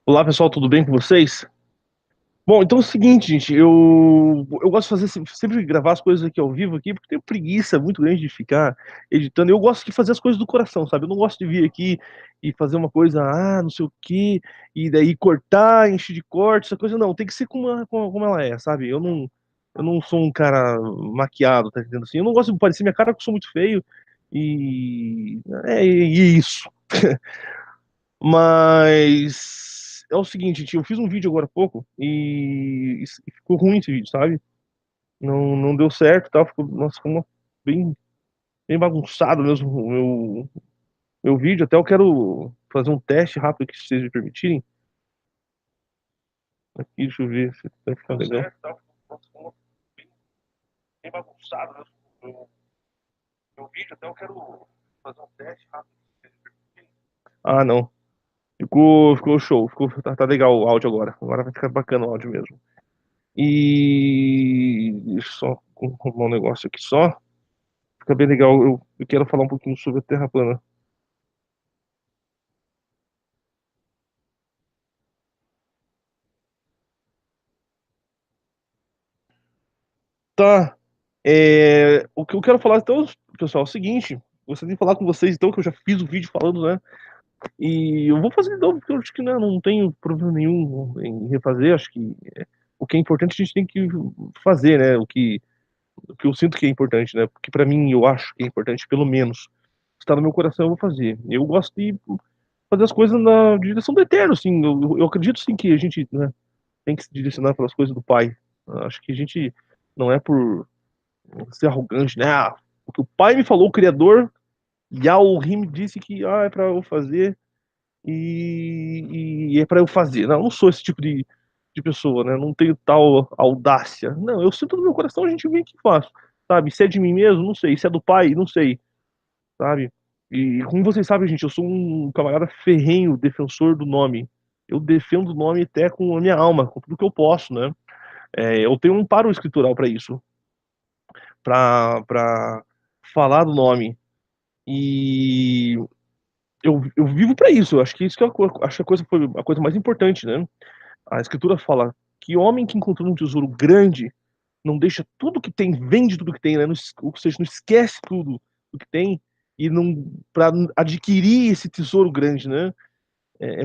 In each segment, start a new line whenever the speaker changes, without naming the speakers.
Olá pessoal, tudo bem com vocês? Bom, então é o seguinte, gente, eu gosto de fazer sempre gravar as coisas aqui ao vivo aqui, porque tenho preguiça muito grande de ficar editando. Eu gosto de fazer as coisas do coração, sabe? Eu não gosto de vir aqui e fazer uma coisa, não sei o quê, e daí cortar, encher de corte, essa coisa não, tem que ser como ela é, sabe? Eu não sou um cara maquiado, tá entendendo assim? Eu não gosto de parecer minha cara, porque eu sou muito feio e isso. Mas é o seguinte, gente, eu fiz um vídeo agora há pouco e ficou ruim esse vídeo, sabe? Não deu certo, e tal, ficou, nossa, bem bagunçado mesmo o meu vídeo. Até eu quero fazer um teste rápido aqui, se vocês me permitirem. Aqui, deixa eu ver se vai ficar legal. Certo, tá, nossa, ficou bem bagunçado mesmo o meu vídeo. Até eu quero fazer um teste rápido. Não. Ficou show. Tá legal o áudio agora. Agora vai ficar bacana o áudio mesmo. Deixa eu só arrumar um negócio aqui só. Fica bem legal. Eu quero falar um pouquinho sobre a Terra plana. Tá. O que eu quero falar então, pessoal, é o seguinte. Gostaria de falar com vocês então, que eu já fiz o vídeo falando, né? E eu vou fazer de novo, porque eu acho que, né, não tenho problema nenhum em refazer. Acho que o que é importante a gente tem que fazer, né? O que eu sinto que é importante, né? Porque pra mim eu acho que é importante, pelo menos. Está no meu coração, eu vou fazer. Eu gosto de fazer as coisas na direção do eterno, assim. Eu acredito, sim, que a gente, né, tem que se direcionar pelas coisas do Pai. Acho que a gente não é por ser arrogante, né? O que o Pai me falou, o Criador, Yahweh me disse que é para eu fazer e é para eu fazer. Não, eu não sou esse tipo de pessoa, né? Não tenho tal audácia. Não, eu sinto no meu coração, a gente vem aqui e faz. Sabe? Se é de mim mesmo, não sei. Se é do Pai, não sei. Sabe? E como vocês sabem, gente, eu sou um camarada ferrenho defensor do nome. Eu defendo o nome até com a minha alma, com tudo que eu posso, né? Eu tenho um paro escritural para isso, para falar do nome. E eu vivo para isso. Eu acho que isso que acho que a coisa foi a coisa mais importante, né? A escritura fala que homem que encontrou um tesouro grande não deixa tudo que tem, vende tudo que tem, né? Não, ou seja, não esquece tudo o que tem e não para adquirir esse tesouro grande, né?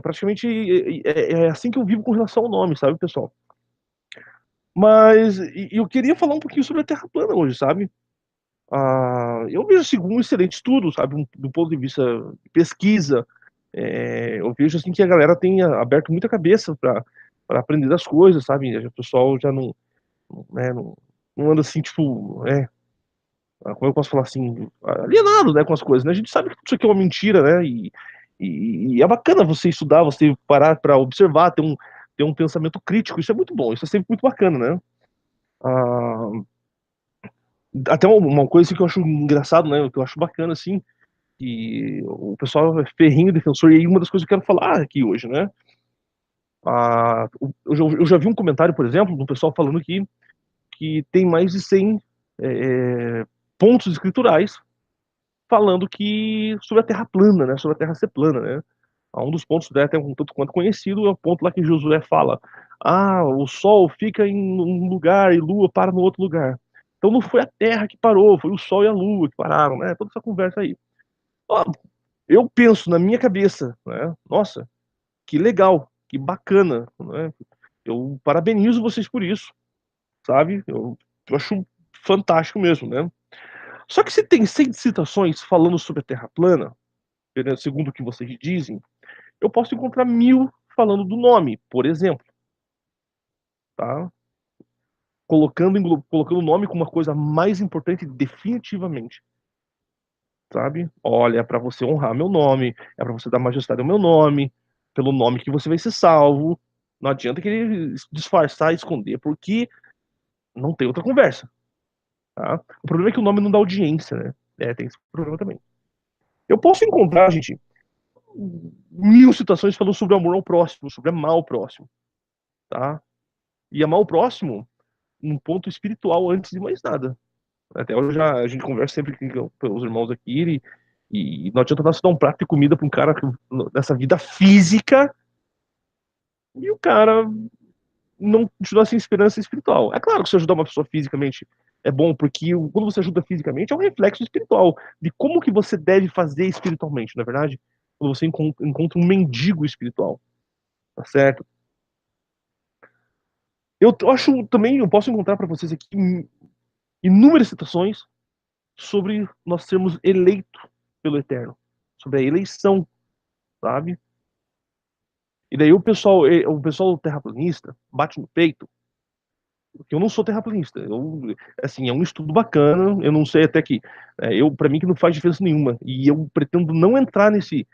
Praticamente é assim que eu vivo com relação ao nome, sabe, pessoal? Mas eu queria falar um pouquinho sobre a Terra plana hoje, sabe? Eu vejo assim, um excelente estudo, sabe, do ponto de vista de pesquisa. Eu vejo assim que a galera tem aberto muita cabeça para aprender das coisas, sabe? O pessoal já não anda assim, tipo, como eu posso falar assim, alienado, né, com as coisas, né? A gente sabe que isso aqui é uma mentira, né? E é bacana você estudar, você parar para observar, ter um pensamento crítico. Isso é muito bom, isso é sempre muito bacana, né? Ah, até uma coisa que eu acho engraçado, né? Que eu acho bacana, assim, que o pessoal é ferrinho defensor, e aí uma das coisas que eu quero falar aqui hoje, né? Eu já vi um comentário, por exemplo, do pessoal falando que tem mais de 100 pontos escriturais falando que sobre a Terra plana, né? Sobre a Terra ser plana, né? Um dos pontos, né, até um tanto quanto conhecido, é o ponto lá que Josué fala: o Sol fica em um lugar e Lua para no outro lugar. Então não foi a Terra que parou, foi o Sol e a Lua que pararam, né? Toda essa conversa aí. Ó, eu penso na minha cabeça, né? Nossa, que legal, que bacana, né? Eu parabenizo vocês por isso, sabe? Eu acho fantástico mesmo, né? Só que se tem 100 citações falando sobre a Terra plana, né, segundo o que vocês dizem, eu posso encontrar 1000 falando do nome, por exemplo, tá? Colocando o nome como uma coisa mais importante definitivamente, sabe? Olha, é para você honrar meu nome, é para você dar majestade ao meu nome, pelo nome que você vai ser salvo. Não adianta querer disfarçar, esconder, porque não tem outra conversa, tá? O problema é que o nome não dá audiência, né? Tem esse problema também. Eu posso encontrar, gente, 1000 situações falando sobre amor ao próximo, sobre amar ao próximo, tá? E amar o próximo num ponto espiritual antes de mais nada. Até hoje a gente conversa sempre com os irmãos aqui e não adianta nós dar um prato de comida para um cara nessa vida física e o cara não continua sem esperança espiritual. É claro que se ajudar uma pessoa fisicamente é bom, porque quando você ajuda fisicamente é um reflexo espiritual de como que você deve fazer espiritualmente, na é verdade? Quando você encontra um mendigo espiritual, tá certo? Eu acho também, eu posso encontrar para vocês aqui inúmeras citações sobre nós sermos eleitos pelo Eterno, sobre a eleição, sabe? E daí o pessoal terraplanista bate no peito, porque eu não sou terraplanista. Assim, é um estudo bacana, eu não sei até que, para mim que não faz diferença nenhuma. E eu pretendo não entrar em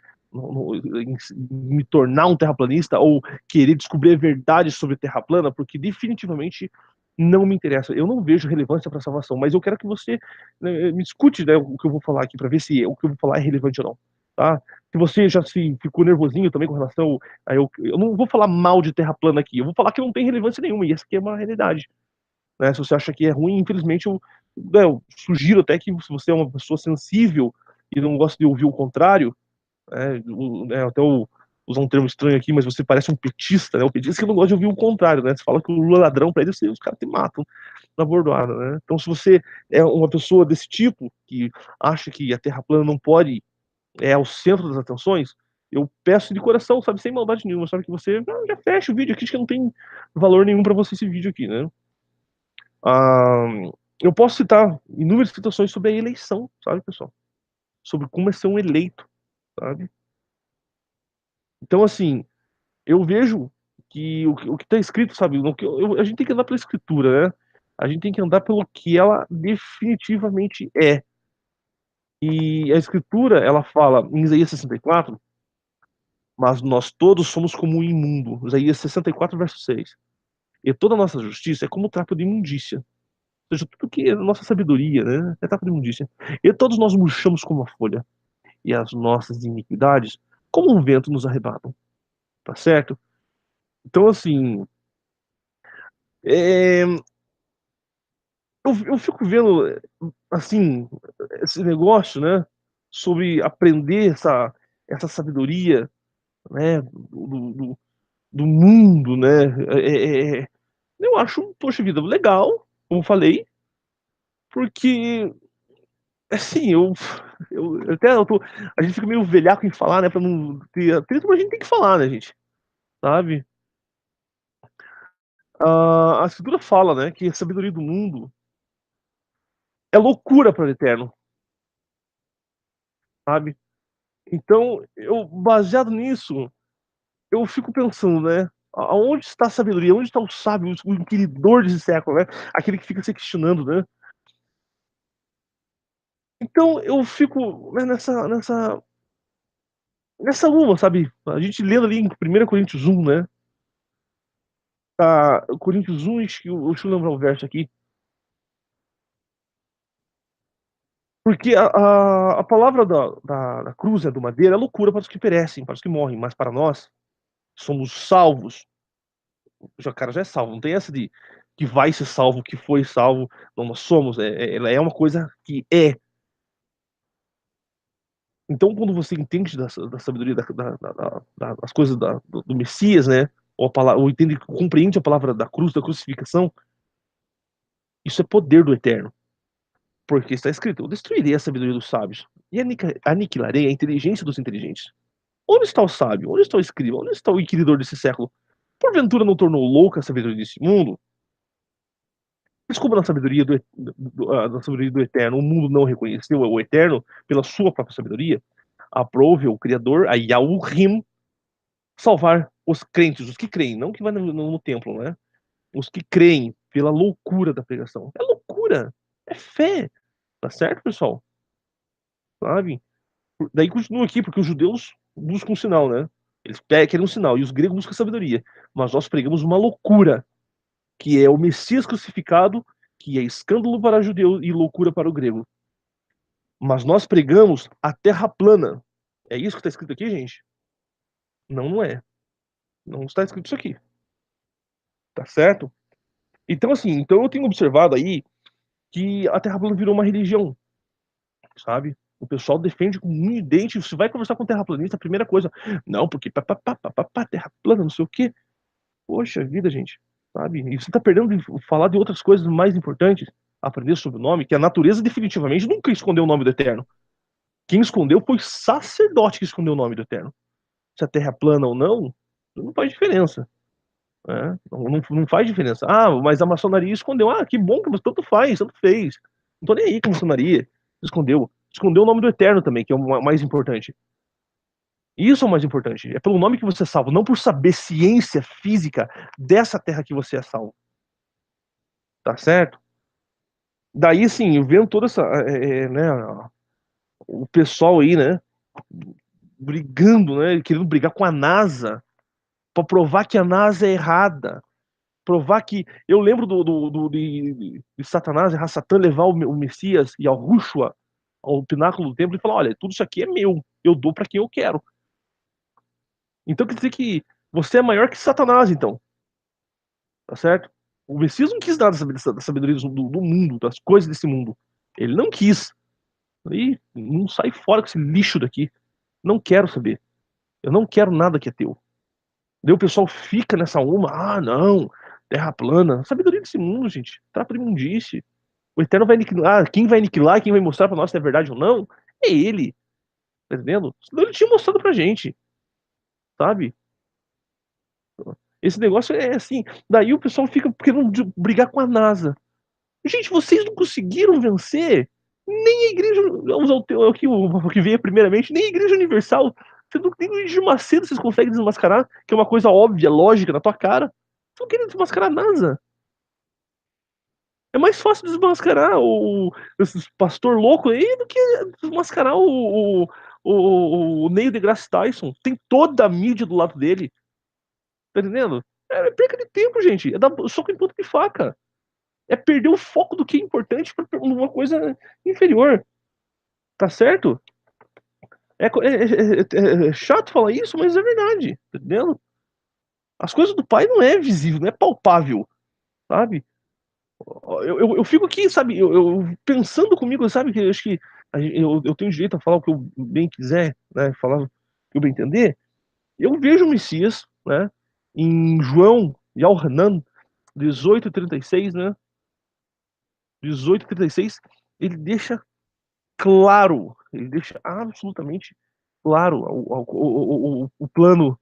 me tornar um terraplanista ou querer descobrir a verdade sobre terra plana, porque definitivamente não me interessa. Eu não vejo relevância para a salvação, mas eu quero que você, né, me escute, né, o que eu vou falar aqui para ver se o que eu vou falar é relevante ou não, tá? Se você já se ficou nervosinho também com relação eu não vou falar mal de terra plana aqui, eu vou falar que não tem relevância nenhuma, e essa aqui é uma realidade, né? Se você acha que é ruim, infelizmente eu sugiro até que se você é uma pessoa sensível e não gosta de ouvir o contrário, até usar um termo estranho aqui, mas você parece um petista, né? O petista que não gosta de ouvir o contrário, né? Você fala que o Lula é ladrão, pra eles os caras te matam na bordoada, né? Então, se você é uma pessoa desse tipo, que acha que a Terra plana não pode o centro das atenções, eu peço de coração, sabe, sem maldade nenhuma, sabe, que você já fecha o vídeo aqui, que não tem valor nenhum para você esse vídeo aqui, né? Ah, eu posso citar inúmeras situações sobre a eleição, sabe, pessoal? Sobre como é ser um eleito, sabe? Então, assim, eu vejo que o que está escrito, sabe, a gente tem que andar pela escritura, né? A gente tem que andar pelo que ela definitivamente é. E a escritura, ela fala em Isaías 64, mas nós todos somos como um imundo. Isaías 64, verso 6. E toda a nossa justiça é como trapo de imundícia. Ou seja, tudo que é nossa sabedoria, né? É trapo de imundícia. E todos nós murchamos como a folha. E as nossas iniquidades, como um vento, nos arrebatam. Tá certo? Então, assim, é, eu fico vendo, assim, esse negócio, né? Sobre aprender essa sabedoria, né? Do mundo, né? Eu acho, poxa vida, legal, como falei, porque, assim, a gente fica meio velhaco em falar, né, pra não ter atrito, mas a gente tem que falar, né, gente, sabe? A escritura fala, né, que a sabedoria do mundo é loucura para o eterno, sabe? Então, baseado nisso, eu fico pensando, né, aonde está a sabedoria? Onde está o sábio, o inquiridor desse século, né? Aquele que fica se questionando, né? Então, eu fico, né, nessa uma, sabe? A gente lendo ali em 1 Coríntios 1, né? Tá, Coríntios 1, deixa eu lembrar o verso aqui. Porque a palavra da cruz, do madeira, é loucura para os que perecem, para os que morrem, mas para nós, somos salvos. O cara já é salvo, não tem essa de que vai ser salvo, que foi salvo. Não, nós somos, ela é uma coisa que é. Então, quando você entende da sabedoria das coisas do Messias, né? Ou entende, compreende a palavra da cruz, da crucificação, isso é poder do eterno. Porque está escrito: eu destruirei a sabedoria dos sábios e aniquilarei a inteligência dos inteligentes. Onde está o sábio? Onde está o escriba? Onde está o inquiridor desse século? Porventura não tornou louca a sabedoria desse mundo? Desculpa, na sabedoria do eterno, o mundo não reconheceu o eterno pela sua própria sabedoria. Aprove o Criador, a Yahurim, salvar os crentes, os que creem, não que vai no templo, né? Os que creem pela loucura da pregação. É loucura, é fé, tá certo, pessoal? Sabe? Daí continua aqui, porque os judeus buscam um sinal, né? Eles querem um sinal, e os gregos buscam sabedoria. Mas nós pregamos uma loucura, que é o Messias crucificado, que é escândalo para o judeu e loucura para o grego. Mas nós pregamos a terra plana. É isso que está escrito aqui, gente? Não, não é. Não está escrito isso aqui. Tá certo? Então, assim, eu tenho observado aí que a terra plana virou uma religião, sabe? O pessoal defende com unha e dente. Você vai conversar com um terraplanista, a primeira coisa, não, porque terra plana, não sei o quê. Poxa vida, gente, sabe? E você tá perdendo de falar de outras coisas mais importantes, aprender sobre o nome, que a natureza definitivamente nunca escondeu o nome do Eterno. Quem escondeu foi o sacerdote que escondeu o nome do Eterno. Se a Terra é plana ou não faz diferença. Né? Não faz diferença. Ah, mas a maçonaria escondeu. Ah, que bom, mas tanto faz, tanto fez. Não tô nem aí com a maçonaria. Escondeu. Escondeu o nome do Eterno também, que é o mais importante. Isso é o mais importante. É pelo nome que você é salvo, não por saber ciência física dessa terra que você é salvo. Tá certo? Daí, sim, eu vendo toda essa, né, o pessoal aí, né, brigando, né, querendo brigar com a NASA para provar que a NASA é errada, provar que eu lembro de Satanás e Satã levar o Messias e ao Rúshua ao pináculo do templo e falar, olha, tudo isso aqui é meu, eu dou para quem eu quero. Então quer dizer que você é maior que Satanás, então, tá certo? O Messias não quis nada da sabedoria do mundo, das coisas desse mundo. Ele não quis. E não sai fora com esse lixo daqui. Não quero saber. Eu não quero nada que é teu. Daí o pessoal fica nessa uma, ah, não, terra plana. Sabedoria desse mundo, gente. Trapa de imundície. O Eterno vai aniquilar. Quem vai aniquilar, quem vai mostrar pra nós se é verdade ou não, é ele. Tá entendendo? Senão ele tinha mostrado pra gente, sabe? Esse negócio é assim. Daí o pessoal fica querendo brigar com a NASA. Gente, vocês não conseguiram vencer nem a igreja, vamos ao que veio primeiramente, nem a igreja universal. Nem o Edir Macedo vocês conseguem desmascarar, que é uma coisa óbvia, lógica, na tua cara. Vocês não querem desmascarar a NASA. É mais fácil desmascarar esses pastor louco aí do que desmascarar o Neil deGrasse Tyson. Tem toda a mídia do lado dele. Tá entendendo? É perca de tempo, gente. É dar soco em ponta de faca. É perder o foco do que é importante pra uma coisa inferior. Tá certo? É chato falar isso, mas é verdade. Tá entendendo? As coisas do pai não é visível, não é palpável, sabe? Eu fico aqui, sabe, eu pensando comigo, sabe, que eu acho que eu tenho direito a falar o que eu bem quiser, né, falar o que eu bem entender. Eu vejo o Messias, né, em João Yohanan 18:36, né, 18:36, ele deixa claro, ele deixa absolutamente claro o plano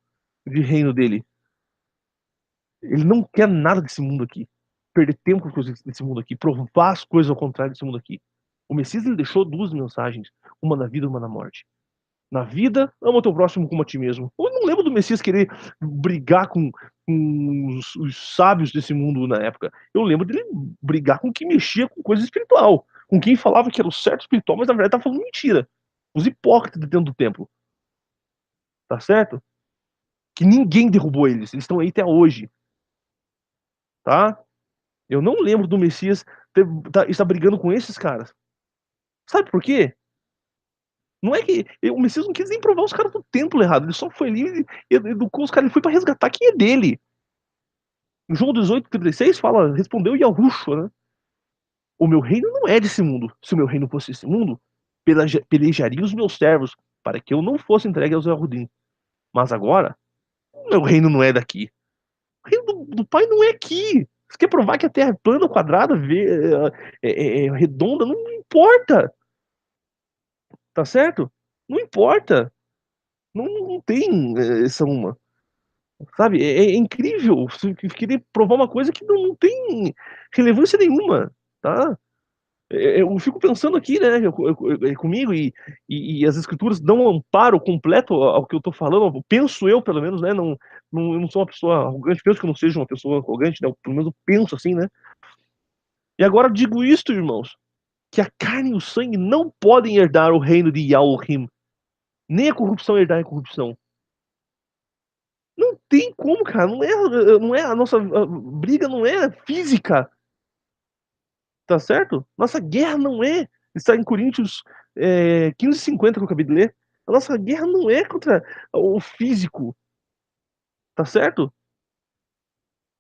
de reino dele. Ele não quer nada desse mundo aqui. Perder tempo com coisas desse mundo aqui, provar as coisas ao contrário desse mundo aqui. O Messias ele deixou duas mensagens, uma na vida e uma na morte. Na vida, ama o teu próximo como a ti mesmo. Eu não lembro do Messias querer brigar com os sábios desse mundo na época. Eu lembro dele brigar com quem mexia com coisa espiritual. Com quem falava que era o certo espiritual, mas na verdade estava falando mentira. Os hipócritas dentro do templo. Tá certo? Que ninguém derrubou eles. Eles estão aí até hoje. Tá? Eu não lembro do Messias estar brigando com esses caras. Sabe por quê? Não é que o Messias não quis nem provar os caras do templo errado. Ele só foi ali e educou os caras. Ele foi para resgatar quem é dele. No jogo 18:36 fala, respondeu Yahushua, né? O meu reino não é desse mundo. Se o meu reino fosse esse mundo, pelejaria os meus servos para que eu não fosse entregue aos Yahudim. Mas agora, o meu reino não é daqui. O reino do Pai não é aqui. Você quer provar que a Terra é plana, quadrada, redonda? Não importa. Tá certo? Não importa. Não tem essa uma. Sabe? É incrível você querer provar uma coisa que não tem relevância nenhuma. Tá? Eu fico pensando aqui, né, comigo, e as escrituras dão um amparo completo ao que eu tô falando, penso eu, pelo menos, né, eu não sou uma pessoa arrogante, penso que eu não seja uma pessoa arrogante, né, pelo menos eu penso assim, né. E agora digo isto, irmãos, que a carne e o sangue não podem herdar o reino de Yahurim, nem a corrupção herdar a corrupção. Não tem como, cara. Não é a nossa briga não é física, tá certo? Nossa guerra não é. Está em Coríntios 15:50 que eu acabei de ler. A nossa guerra não é contra o físico, tá certo?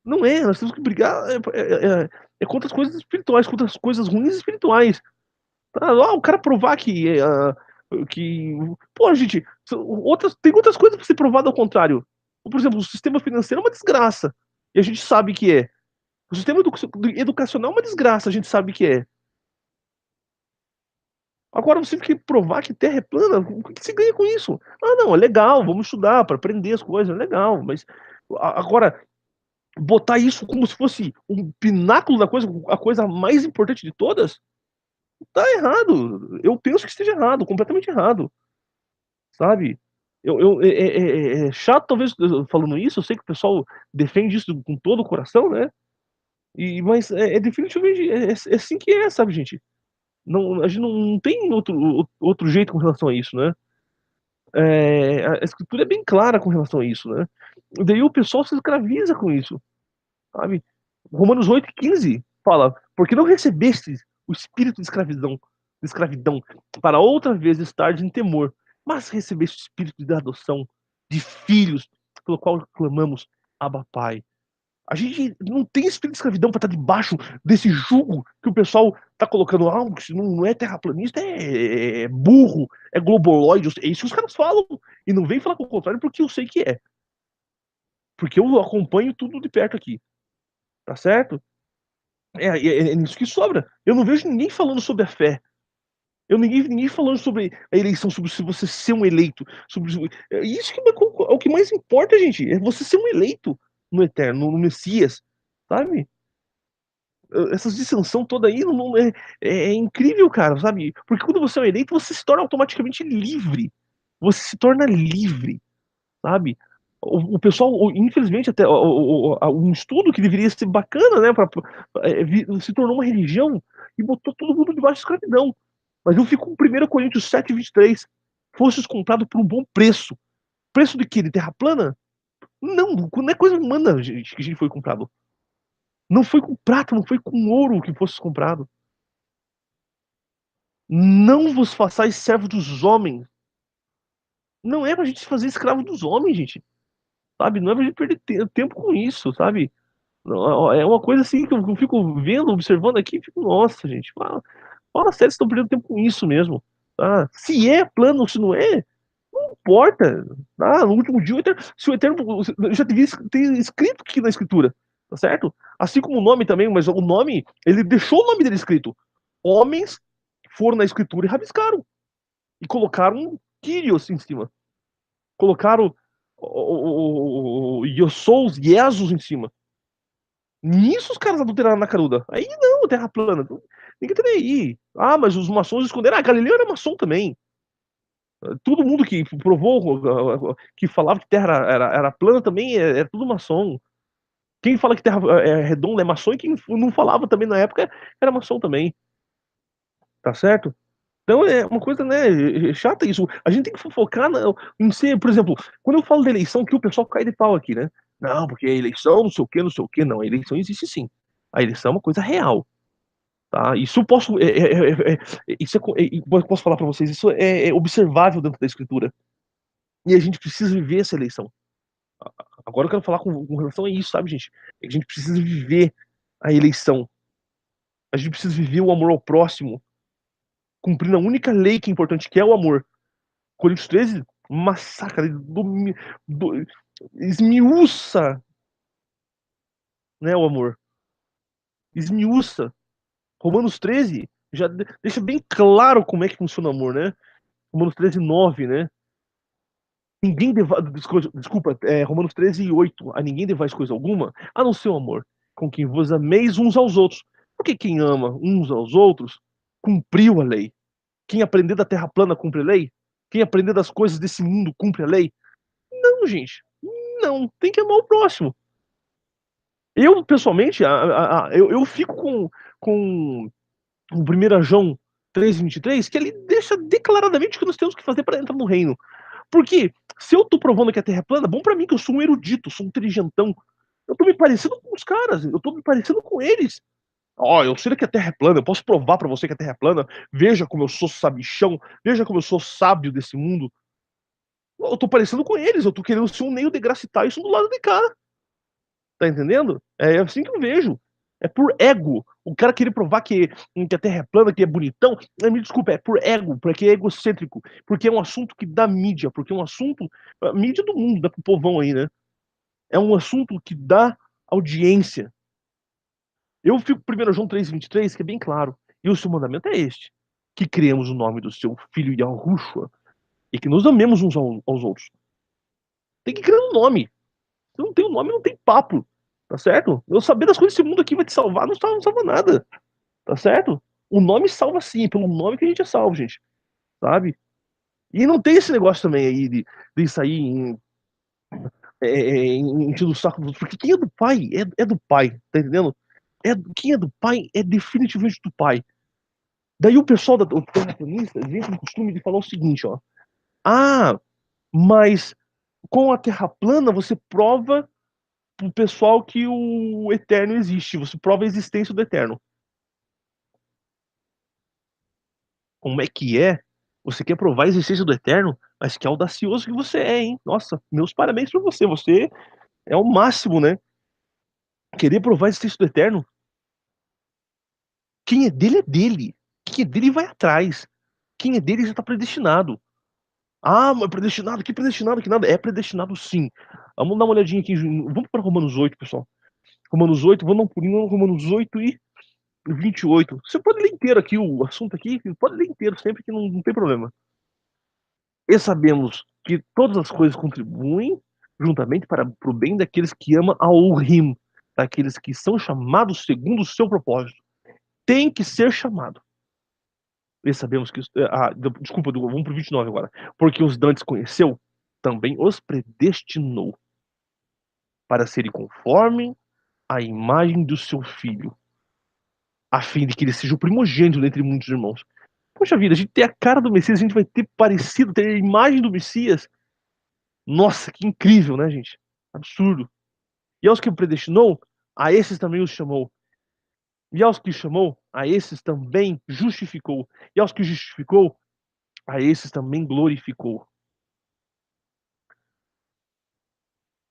Não é. Nós temos que brigar contra as coisas espirituais, contra as coisas ruins espirituais. Tá? O cara provar que pô, gente, tem outras coisas para ser provado ao contrário. Por exemplo, o sistema financeiro é uma desgraça. E a gente sabe que é. O sistema educacional é uma desgraça, a gente sabe que é. Agora você tem que provar que Terra é plana, o que você ganha com isso? Ah, não, é legal, vamos estudar para aprender as coisas, é legal, mas agora botar isso como se fosse um pináculo da coisa, a coisa mais importante de todas, tá errado. Eu penso que esteja errado, completamente errado, sabe? É chato talvez falando isso, eu sei que o pessoal defende isso com todo o coração, né? Mas é definitivamente é assim que é, sabe, gente? Não, a gente não tem outro jeito com relação a isso, né? A escritura é bem clara com relação a isso, né? E daí o pessoal se escraviza com isso, sabe? Romanos 8,15 fala: porque não recebestes o espírito de escravidão, para outra vez estar em temor, mas recebeste o espírito de adoção, de filhos, pelo qual clamamos, Abba Pai. A gente não tem espírito de escravidão para estar debaixo desse jugo que o pessoal tá colocando. Ah, se não é terraplanista, é burro, é globoloide. É isso que os caras falam. E não vem falar com o contrário porque eu sei que é. Porque eu acompanho tudo de perto aqui. Tá certo? É nisso que sobra. Eu não vejo ninguém falando sobre a fé. Ninguém falando sobre a eleição, sobre se você ser um eleito. Isso que é o que mais importa, gente. É você ser um eleito no Eterno, no Messias. Sabe? Essa dissensão toda aí é incrível, cara, sabe? Porque quando você é um eleito, você se torna automaticamente livre. Você se torna livre, sabe? O pessoal, infelizmente, até um estudo que deveria ser bacana, né, se tornou uma religião e botou todo mundo debaixo de escravidão. Mas eu fico com 1 Coríntios 7,23. Fostes comprado por um bom preço. Preço de quê? De terra plana? Não é coisa humana, gente, que a gente foi comprado. Não foi com prata, não foi com ouro que fosse comprado. Não vos façais servo dos homens. Não é pra gente se fazer escravo dos homens, gente. Sabe? Não é pra gente perder tempo com isso, sabe? É uma coisa assim que eu fico vendo, observando aqui, e fico, nossa, gente, fala sério, vocês estão perdendo tempo com isso mesmo. Tá? Se é plano ou se não é, não importa. Tá? No último dia, se o Eterno. Eu já devia ter escrito aqui na escritura, tá certo? Assim como o nome também, mas o nome, ele deixou o nome dele escrito. Homens foram na escritura e rabiscaram. E colocaram Kyrios em cima. Colocaram Yossous, Jesus em cima. Nisso os caras adulteraram na caruda. Aí não, terra plana. Ninguém tá nem aí. Ah, mas os maçons esconderam. Ah, Galileu era maçom também. Todo mundo que provou, que falava que terra era plana também é tudo maçom. Quem fala que terra é redonda é maçom e quem não falava também na época era maçom também. Tá certo? Então é uma coisa, né, chata isso. A gente tem que focar em ser, por exemplo, quando eu falo da eleição, que o pessoal cai de pau aqui, né? Não, porque a eleição, não sei o quê, não sei o quê. Não, a eleição existe sim. A eleição é uma coisa real, tá? Isso eu posso, isso eu posso falar para vocês, isso é observável dentro da escritura. E a gente precisa viver essa eleição. Agora eu quero falar com relação a isso, sabe, gente? A gente precisa viver a eleição. A gente precisa viver o amor ao próximo, cumprindo a única lei que é importante, que é o amor. Coríntios 13 massacra, esmiuça, né, o amor. Esmiuça. Romanos 13 já deixa bem claro como é que funciona o amor, né? Romanos 13:9, né? Ninguém desculpa, Romanos 13:8. A ninguém devais coisa alguma, a não ser o amor, com quem vos ameis uns aos outros. Porque quem ama uns aos outros cumpriu a lei. Quem aprender da terra plana cumpre a lei? Quem aprender das coisas desse mundo cumpre a lei? Não, gente. Não, tem que amar o próximo. Eu, pessoalmente, eu fico com o 1 João 3,23, que ele deixa declaradamente o que nós temos que fazer para entrar no reino. Porque se eu tô provando que a Terra é plana, bom para mim que eu sou um erudito, sou um inteligentão. Eu tô me parecendo com os caras, eu tô me parecendo com eles. Ó, eu sei que a Terra é plana, eu posso provar para você que a Terra é plana. Veja como eu sou sabichão, veja como eu sou sábio desse mundo. Eu tô parecendo com eles, eu tô querendo ser um Neil deGrasse Tyson do lado de cá. Tá entendendo? É assim que eu vejo. É por ego. O cara querer provar que a Terra é plana, que é bonitão, me desculpa, é por ego, porque é egocêntrico, porque é um assunto que dá mídia, porque é um assunto, a mídia do mundo, dá pro povão aí, né? É um assunto que dá audiência. Eu fico 1 João 3,23, que é bem claro. E o seu mandamento é este: que criemos o nome do seu filho Yahushua e que nos amemos uns aos outros. Tem que criar um nome. Se não tem um nome, não tem papo. Tá certo? Eu saber das coisas desse mundo aqui vai te salvar, não salva nada. Tá certo? O nome salva sim, pelo nome que a gente é salvo, gente. Sabe? E não tem esse negócio também aí de sair enchendo o saco dos outros. Porque quem é do pai é do pai, tá entendendo? Quem é do pai é definitivamente do pai. Daí o pessoal da terraplanista vem com o costume de falar o seguinte, ó. Ah, mas com a Terra plana você prova pro pessoal que o eterno existe. Você prova a existência do eterno. Como é que é? Você quer provar a existência do eterno? Mas que audacioso que você é, hein? Nossa, meus parabéns pra você. Você é o máximo, né? Querer provar a existência do eterno? Quem é dele é dele. Quem é dele vai atrás. Quem é dele já tá predestinado. Ah, mas predestinado? Que predestinado? Que nada. É predestinado sim. Vamos dar uma olhadinha aqui. Vamos para Romanos 8, pessoal. Romanos 8, vamos dar um pulinho no Romanos 8 e 28. Você pode ler inteiro aqui o assunto aqui, pode ler inteiro sempre que não tem problema. E sabemos que todas as coisas contribuem juntamente para o bem daqueles que amam ao rim, daqueles que são chamados segundo o seu propósito. Tem que ser chamado. E sabemos que. Desculpa, vamos para o 29 agora. Porque os dantes conheceu, também os predestinou para serem conforme a imagem do seu filho, a fim de que ele seja o primogênito dentre muitos irmãos. Poxa vida, a gente tem a cara do Messias, a gente vai ter parecido, ter a imagem do Messias. Nossa, que incrível, né, gente? Absurdo. E aos que predestinou, a esses também os chamou. E aos que chamou, a esses também justificou. E aos que justificou, a esses também glorificou.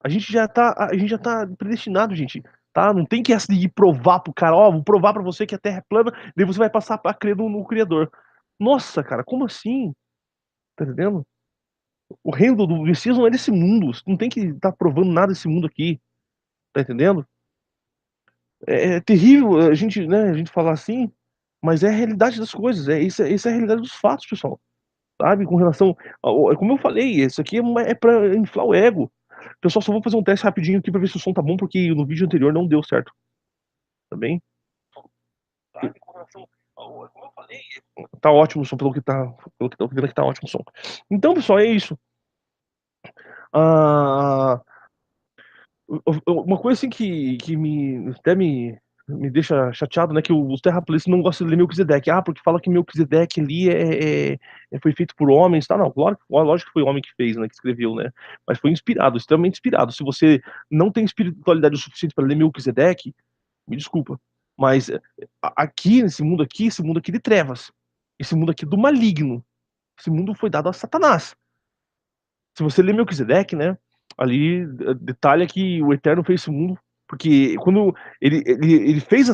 A gente já tá predestinado, gente. Tá? Não tem que essa de provar pro cara, ó, vou provar pra você que a Terra é plana, daí você vai passar a crer no Criador. Nossa, cara, como assim? Tá entendendo? O reino do Messias não é desse mundo. Você não tem que estar provando nada desse mundo aqui. Tá entendendo? É terrível a gente falar assim, mas é a realidade das coisas. Isso é a realidade dos fatos, pessoal. Sabe? Com relação. Como eu falei, isso aqui é pra inflar o ego. Pessoal, só vou fazer um teste rapidinho aqui pra ver se o som tá bom, porque no vídeo anterior não deu certo. Tá bem? Sabe? Com relação. Como eu falei. Tá ótimo o som, pelo que tá vendo aqui, tá ótimo o som. Então, pessoal, é isso. Ah, uma coisa assim que até me deixa chateado, né, que os terraplanistas não gostam de ler Melquisedeque. Ah, porque fala que Melquisedeque ali foi feito por homens, tá? Não, claro, lógico que foi o homem que fez, né, que escreveu, né? Mas foi inspirado, extremamente inspirado. Se você não tem espiritualidade o suficiente para ler Melquisedeque, me desculpa, mas aqui, nesse mundo aqui, esse mundo aqui de trevas, esse mundo aqui do maligno, esse mundo foi dado a Satanás. Se você lê Melquisedeque, né? Ali detalha que o Eterno fez esse mundo, porque quando ele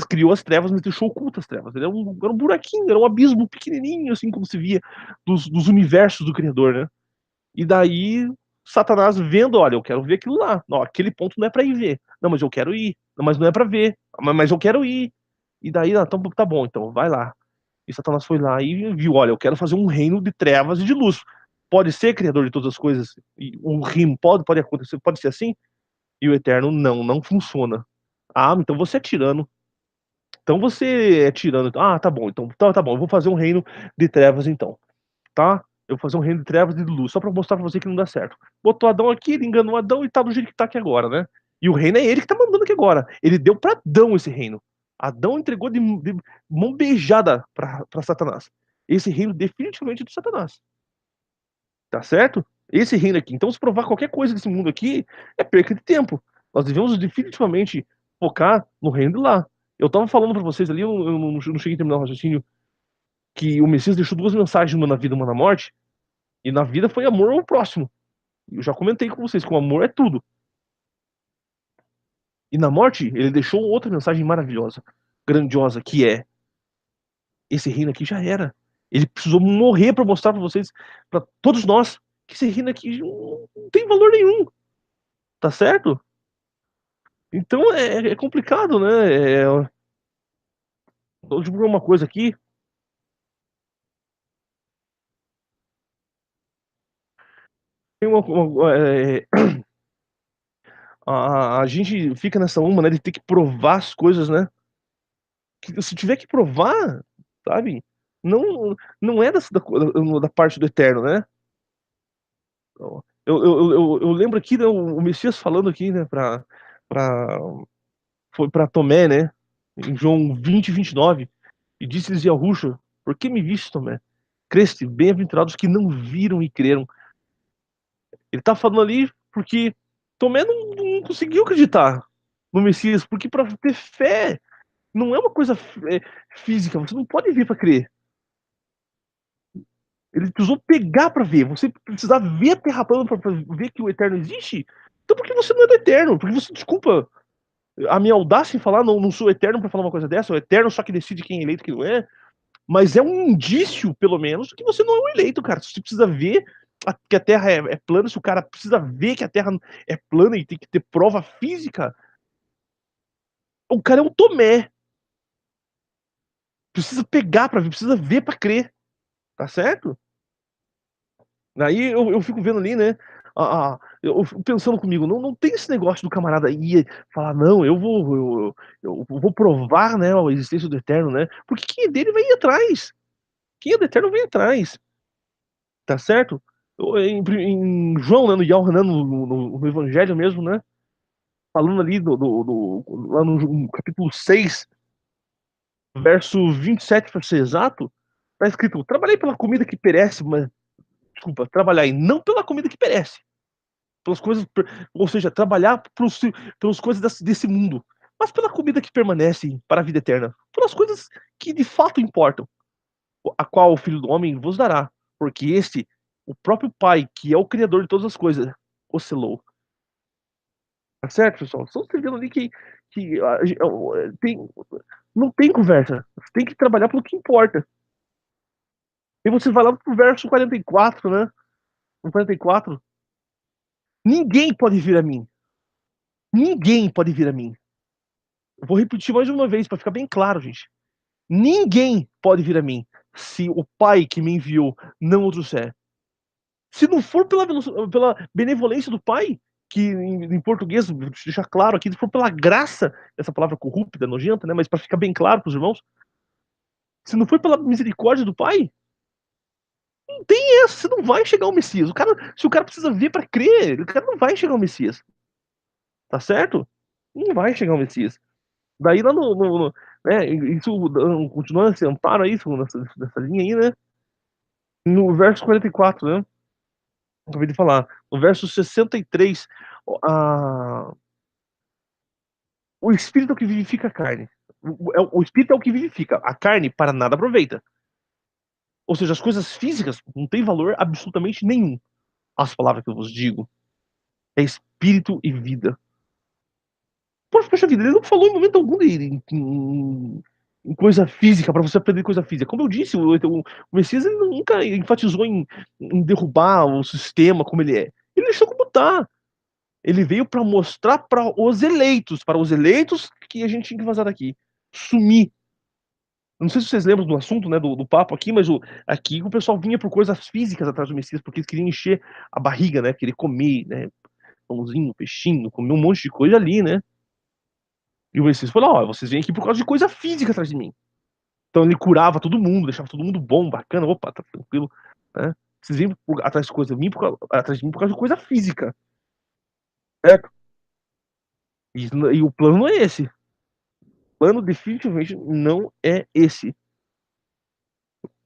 criou as trevas, mas deixou ocultas as trevas. Ele era um buraquinho, era um abismo pequenininho, assim como se via dos universos do Criador, né? E daí Satanás vendo, olha, eu quero ver aquilo lá. Não, aquele ponto não é para ir ver. Não, mas eu quero ir. Não, mas não é para ver. Mas eu quero ir. E daí, então tá bom, então vai lá. E Satanás foi lá e viu, olha, eu quero fazer um reino de trevas e de luz. Pode ser criador de todas as coisas? E um reino pode acontecer, pode ser assim? E o Eterno, não funciona. Ah, então você é tirano. Então você é tirano. Ah, tá bom, então tá bom, eu vou fazer um reino de trevas então, tá? Eu vou fazer um reino de trevas e de luz, só pra mostrar pra você que não dá certo. Botou Adão aqui, ele enganou Adão e tá do jeito que tá aqui agora, né? E o reino é ele que tá mandando aqui agora. Ele deu pra Adão esse reino. Adão entregou de mão beijada pra Satanás. Esse reino definitivamente é de Satanás. Tá certo? Esse reino aqui. Então, se provar qualquer coisa desse mundo aqui, é perca de tempo. Nós devemos definitivamente focar no reino de lá. Eu tava falando pra vocês ali, eu não cheguei a terminar o raciocínio, que o Messias deixou duas mensagens, uma na vida e uma na morte. E na vida foi amor ao próximo. Eu já comentei com vocês que o amor é tudo. E na morte, ele deixou outra mensagem maravilhosa, grandiosa, que é: esse reino aqui já era. Ele precisou morrer para mostrar para vocês, para todos nós, que esse reino aqui não tem valor nenhum. Tá certo? Então é complicado, né? Eu digo uma coisa aqui, tem a gente fica nessa uma, né, de ter que provar as coisas, né? Que se tiver que provar, sabe? Não é da parte do Eterno, né? Eu lembro aqui, né, o Messias falando aqui, né, pra, foi para Tomé, né? Em João 20:29, e disse-lhes Yahushua: por que me viste, Tomé? Creste, bem-aventurados que não viram e creram. Ele tá falando ali porque Tomé não conseguiu acreditar no Messias, porque para ter fé não é uma coisa física, você não pode ver para crer. Ele precisou pegar para ver, você precisar ver a Terra plana para ver que o Eterno existe. Então por que você não é do Eterno? Porque você, desculpa, a minha audácia em falar, não sou eterno para falar uma coisa dessa, o eterno só que decide quem é eleito e quem não é, mas é um indício, pelo menos, que você não é um eleito, cara. Você precisa ver que a Terra é plana, se o cara precisa ver que a Terra é plana e tem que ter prova física, o cara é um Tomé. Precisa pegar pra ver, precisa ver pra crer, tá certo? Aí eu fico vendo ali, né? Eu fico pensando comigo, não tem esse negócio do camarada ir falar, não, eu vou provar, né, a existência do Eterno, né? Porque quem é dele vai ir atrás. Quem é do Eterno vem atrás, tá certo? Em João, né, no Yohanan, no Evangelho mesmo, né? Falando ali lá no capítulo 6 verso 27 para ser exato, tá escrito: trabalhei pela comida que perece, mas, desculpa, trabalhar e não pela comida que perece, pelas coisas, ou seja, trabalhar pelas coisas desse mundo, mas pela comida que permanece para a vida eterna, pelas coisas que de fato importam, a qual o Filho do Homem vos dará, porque este, o próprio Pai, que é o Criador de todas as coisas, oscilou. Tá certo, pessoal? Só você vendo ali que tem, não tem conversa. Você tem que trabalhar pelo que importa. E você vai lá pro verso 44, né? No 44, ninguém pode vir a mim. Ninguém pode vir a mim. Eu vou repetir mais uma vez para ficar bem claro, gente. Ninguém pode vir a mim se o Pai que me enviou não o trouxer. Se não for pela benevolência do Pai, que em português, deixar claro aqui, se for pela graça, essa palavra corrupta, nojenta, né? Mas para ficar bem claro para os irmãos, se não for pela misericórdia do Pai, não tem essa, você não vai chegar ao Messias. Se o cara precisa ver para crer, o cara não vai chegar ao Messias. Tá certo? Não vai chegar ao Messias. Daí lá né, isso continuando esse amparo aí, nessa linha aí, né? No verso 44, né? Acabei de falar. No verso 63, a, o espírito é o que vivifica a carne. O espírito é o que vivifica. A carne para nada aproveita. Ou seja, as coisas físicas não têm valor absolutamente nenhum. As palavras que eu vos digo é espírito e vida. Poxa vida, ele não falou em momento algum em coisa física, para você aprender coisa física. Como eu disse, o Messias ele nunca enfatizou em derrubar o sistema como ele é. Ele deixou como tá. Ele veio para mostrar para os eleitos que a gente tinha que vazar daqui. Sumir. Não sei se vocês lembram do assunto, né, do papo aqui, mas aqui o pessoal vinha por coisas físicas atrás do Messias, porque eles queriam encher a barriga, né, querer comer, né, pãozinho, peixinho, comer um monte de coisa ali, né. E o Messias falou: ó, vocês vêm aqui por causa de coisa física atrás de mim. Então ele curava todo mundo, deixava todo mundo bom, bacana, opa, tá tranquilo, né. Vocês vêm atrás de coisa, atrás de mim por causa de coisa física, certo? E o plano não é esse. O plano definitivamente não é esse.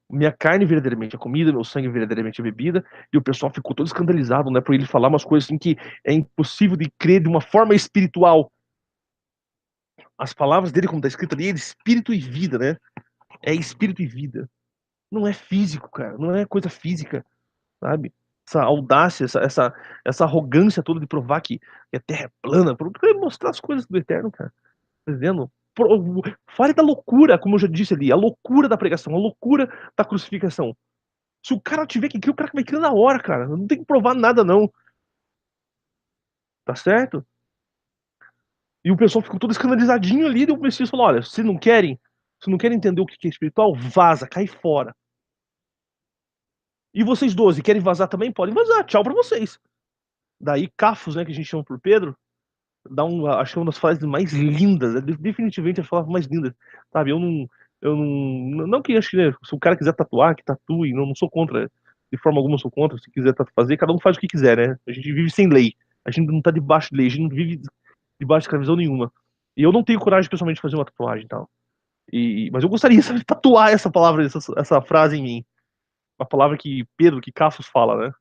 Minha carne verdadeiramente é comida, meu sangue verdadeiramente é bebida, e o pessoal ficou todo escandalizado, né, por ele falar umas coisas assim que é impossível de crer de uma forma espiritual. As palavras dele, como está escrito ali, é de espírito e vida, né? É espírito e vida. Não é físico, cara, não é coisa física, sabe? Essa audácia, essa arrogância toda de provar que a Terra é plana, por querer mostrar as coisas do Eterno, cara. Tá entendendo? Fale da loucura, como eu já disse ali, a loucura da pregação, a loucura da crucificação. Se o cara tiver que crer, o cara vai crer na hora, cara. Não tem que provar nada, não. Tá certo? E o pessoal ficou todo escandalizadinho ali, e o Messias falou: olha, se não querem entender o que é espiritual, vaza, cai fora. E vocês 12 querem vazar também? Podem vazar, tchau pra vocês. Daí Cafos, né, que a gente chama por Pedro, dá acho que é uma das frases mais lindas, definitivamente a frase mais linda, sabe? Eu não que acho que, né, se o cara quiser tatuar, que tatue, não sou contra, de forma alguma sou contra, se quiser fazer, cada um faz o que quiser, né? A gente vive sem lei, a gente não tá debaixo de lei, a gente não vive debaixo de escravidão nenhuma. E eu não tenho coragem, pessoalmente, de fazer uma tatuagem e tal. Mas eu gostaria, sabe, de tatuar essa palavra, essa frase em mim. Uma palavra que Pedro, que Cafos fala, né?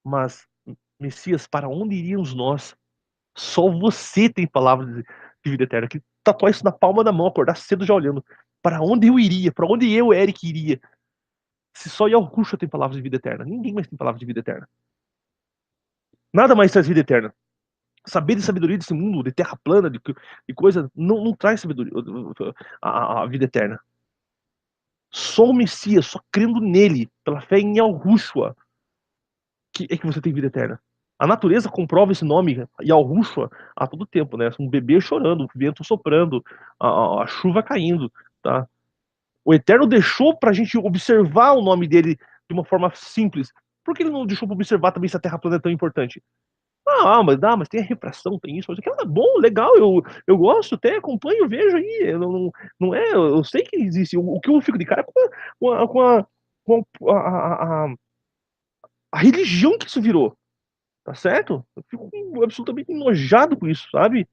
Mas, Messias, para onde iríamos nós? Só você tem palavras de vida eterna. Que tatuar isso na palma da mão, acordar cedo já olhando. Para onde eu iria? Para onde eu, Eric, iria? Se só Yahushua tem palavras de vida eterna. Ninguém mais tem palavras de vida eterna. Nada mais traz vida eterna. Saber de sabedoria desse mundo, de terra plana, de coisa, não traz sabedoria, a vida eterna. Só o Messias, só crendo nele, pela fé em Yahushua, que é que você tem vida eterna. A natureza comprova esse nome, Yahushua, a todo tempo, né? Um bebê chorando, o vento soprando, a chuva caindo, tá? O Eterno deixou pra gente observar o nome dele de uma forma simples. Por que ele não deixou pra observar também se a Terra plana é tão importante? Mas tem a refração, tem isso, mas aquilo é bom, legal, eu gosto, até acompanho, vejo aí, não é, eu sei que existe, o que eu fico de cara é com a religião que isso virou, tá certo? Eu fico absolutamente enojado com isso, sabe?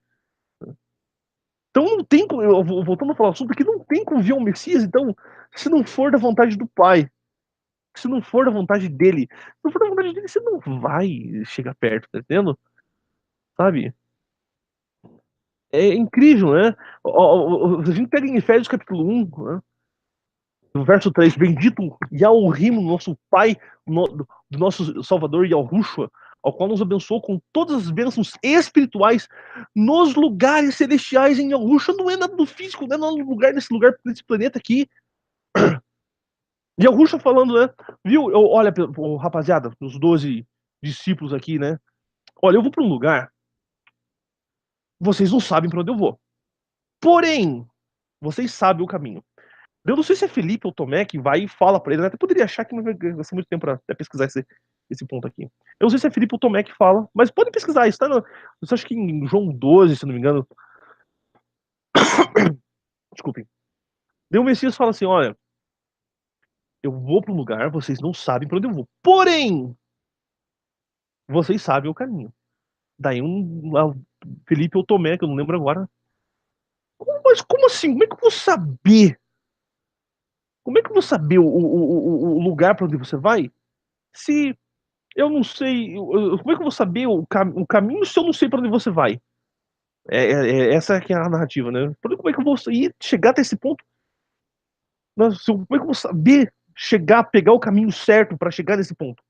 Então não tem como, voltando a falar o assunto aqui, não tem como ver o Messias, então, se não for da vontade do Pai, se não for da vontade dele, se não for da vontade dele, você não vai chegar perto, tá entendendo? Sabe? É incrível, né? A gente pega em Efésios capítulo 1, né? No verso 3, bendito Yahurim, nosso Pai, do nosso Salvador Yahushua, ao qual nos abençoou com todas as bênçãos espirituais nos lugares celestiais em Yahushua. Não é nada do físico, não é nada do lugar, nesse planeta aqui. Yahushua falando, né? Viu? Olha, rapaziada, os 12 discípulos aqui, né? Olha, eu vou para um lugar, vocês não sabem para onde eu vou. Porém, vocês sabem o caminho. Eu não sei se é Felipe ou Tomé que vai e fala pra ele, né? Até poderia achar que não vai gastar muito tempo pra até pesquisar esse ponto aqui. Eu não sei se é Felipe ou Tomé que fala, mas pode pesquisar isso, tá? Você acha que em João 12, se não me engano. Desculpem. Daí o Messias fala assim: olha, eu vou pra um lugar, vocês não sabem pra onde eu vou. Porém, vocês sabem o caminho. Daí Felipe ou Tomé, que eu não lembro agora. Mas como assim? Como é que eu vou saber? Como é que eu vou saber o lugar pra onde você vai? Se eu não sei. Como é que eu vou saber o caminho se eu não sei para onde você vai? Essa que é a narrativa, né? Como é que eu vou chegar até esse ponto? Como é que eu vou saber chegar, pegar o caminho certo para chegar nesse ponto?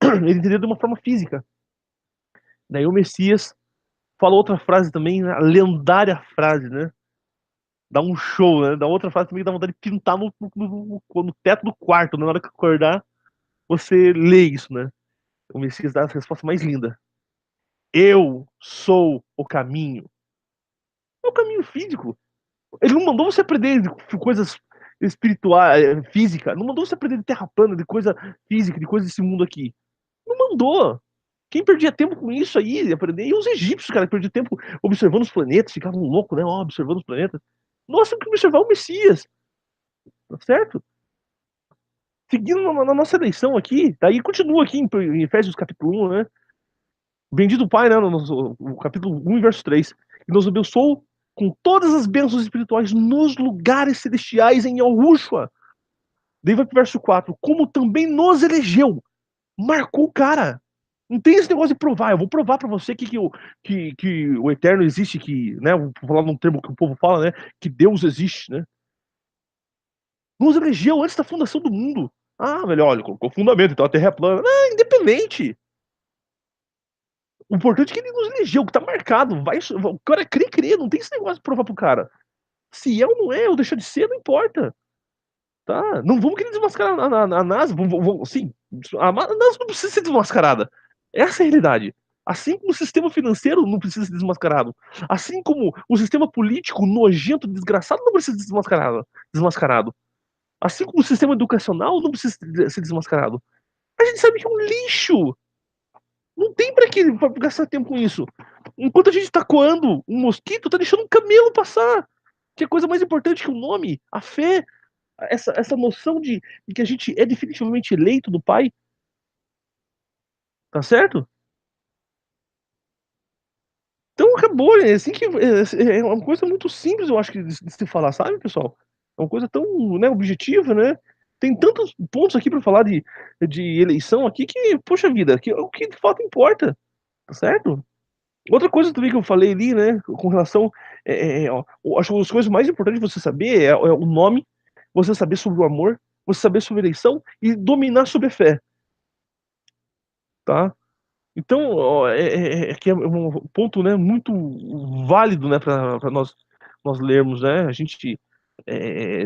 Ele entendeu de uma forma física. Daí o Messias fala outra frase também, né? A lendária frase, né? Dá um show, né? Dá outra frase também que dá vontade de pintar no teto do quarto, né? Na hora que acordar, você lê isso, né? O Messias dá a resposta mais linda. Eu sou o caminho. É o caminho físico. Ele não mandou você aprender de coisas espirituais, física. Não mandou você aprender de terra plana, de coisa física, de coisa desse mundo aqui. Não mandou. Quem perdia tempo com isso aí, aprender? E os egípcios, cara, que perdiam tempo observando os planetas, ficavam loucos, né? Ó, observando os planetas. Nós temos que observar o Messias, tá certo? Seguindo na nossa eleição aqui, daí continua aqui em Efésios capítulo 1, né? Bendito Pai, né? No capítulo 1, verso 3, que nos abençoou com todas as bênçãos espirituais nos lugares celestiais em Yahushua. Daí vai pro verso 4, como também nos elegeu. Marcou o cara. Não tem esse negócio de provar. Eu vou provar pra você que o eterno existe, que, né? Vou falar num termo que o povo fala, né? Que Deus existe, né? Nos elegeu antes da fundação do mundo. Ah, velho, olha, colocou fundamento, então a terra é plana. Ah, independente. O importante é que ele nos elegeu, que tá marcado. O cara crê, não tem esse negócio de provar pro cara. Se é ou não é, ou deixa de ser, não importa. Tá? Não vamos querer desmascarar a NASA. Sim, a NASA não precisa ser desmascarada. Essa é a realidade. Assim como o sistema financeiro não precisa ser desmascarado. Assim como o sistema político nojento, desgraçado, não precisa ser desmascarado. Assim como o sistema educacional não precisa ser desmascarado. A gente sabe que é um lixo. Não tem pra que gastar tempo com isso. Enquanto a gente tá coando um mosquito, tá deixando um camelo passar. Que é coisa mais importante que o nome, a fé, essa noção de que a gente é definitivamente eleito do Pai. Tá certo? Então acabou, é assim que é uma coisa muito simples, eu acho que de se falar, sabe, pessoal? É uma coisa tão, né, objetiva, né? Tem tantos pontos aqui para falar de eleição aqui que, poxa vida, que o que de fato importa, tá certo? Outra coisa também que eu falei ali, né, com relação, ó, acho que as coisas mais importantes de você saber é o nome, você saber sobre o amor, você saber sobre a eleição e dominar sobre a fé, tá? Então, ó, que é um ponto, né, muito válido, né, para nós lermos, né, a gente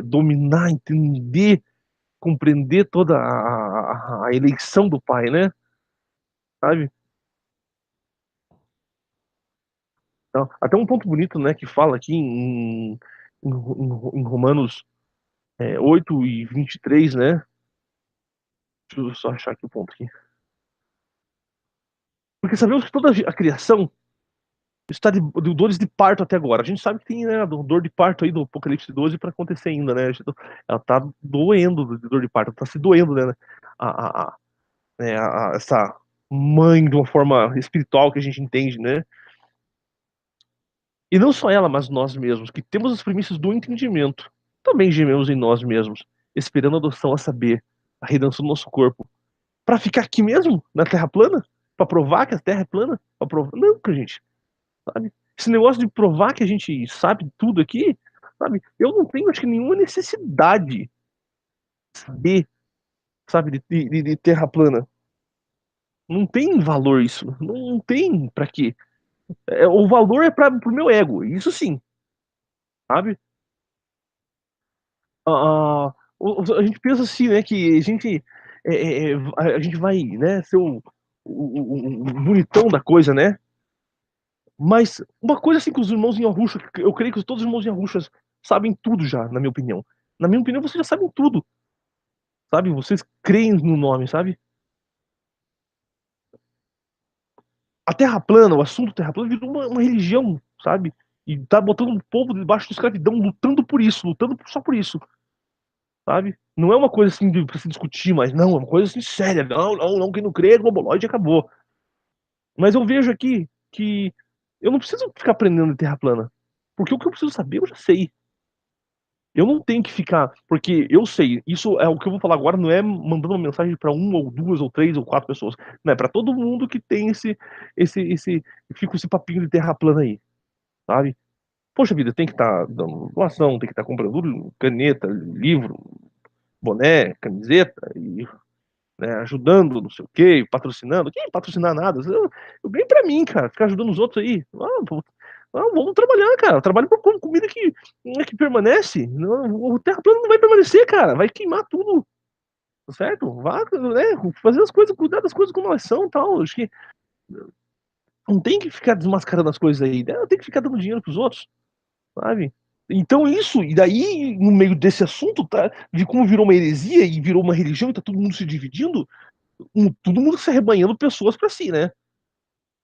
dominar, entender, compreender toda a eleição do Pai, né, sabe? Então, até um ponto bonito, né, que fala aqui em Romanos 8:23, né? Deixa eu só achar aqui o ponto aqui. Porque sabemos que toda a criação está de dores de parto até agora. A gente sabe que tem, né, dor de parto aí do Apocalipse 12 para acontecer ainda, né? Ela tá doendo de dor de parto, tá se doendo, né? A, a, essa mãe de uma forma espiritual que a gente entende, né? E não só ela, mas nós mesmos, que temos as premissas do entendimento, também gememos em nós mesmos, esperando a adoção, a saber, a redenção do nosso corpo. Para ficar aqui mesmo, na Terra plana? Para provar que a Terra é plana? Pra provar... Não, gente. Sabe? Esse negócio de provar que a gente sabe tudo aqui, sabe? Eu não tenho, acho que, nenhuma necessidade de saber, sabe, de terra plana. Não tem valor isso. Não tem pra quê. O valor é pro meu ego, isso sim, sabe? A gente pensa assim, né, que a gente, a gente vai, né, ser o bonitão da coisa, né? Mas uma coisa assim que os irmãos em Arusha, eu creio que todos os irmãos em Arusha sabem tudo já, na minha opinião. Na minha opinião, vocês já sabem tudo, sabe? Vocês creem no nome, sabe? A Terra plana, o assunto Terra plana virou uma religião, sabe? E tá botando o povo debaixo da escravidão, lutando por isso, lutando só por isso, sabe? Não é uma coisa assim pra se discutir, mas não, é uma coisa assim séria. Não, não, não, quem não crê é globoloide e acabou. Mas eu vejo aqui que eu não preciso ficar aprendendo de Terra plana, porque o que eu preciso saber eu já sei. Eu não tenho que ficar, porque eu sei, isso é o que eu vou falar agora, não é mandando uma mensagem para uma ou duas ou três ou quatro pessoas, não é para todo mundo que tem fica esse papinho de terra plana aí, sabe? Poxa vida, tem que estar dando doação, tem que estar comprando caneta, livro, boné, camiseta e, né, ajudando, não sei o quê, patrocinando. Quem patrocinar nada? Eu ganho pra mim, cara, ficar ajudando os outros aí. Vamos trabalhar, cara. Trabalho por comida que permanece. O terra plana não vai permanecer, cara. Vai queimar tudo, tá certo? Vá, né, fazer as coisas, cuidar das coisas como elas são e tal. Acho que não tem que ficar desmascarando as coisas aí, né? Tem que ficar dando dinheiro pros outros, sabe? Então isso, e daí, no meio desse assunto, tá, de como virou uma heresia e virou uma religião e tá todo mundo se dividindo, todo mundo se arrebanhando pessoas pra si, né?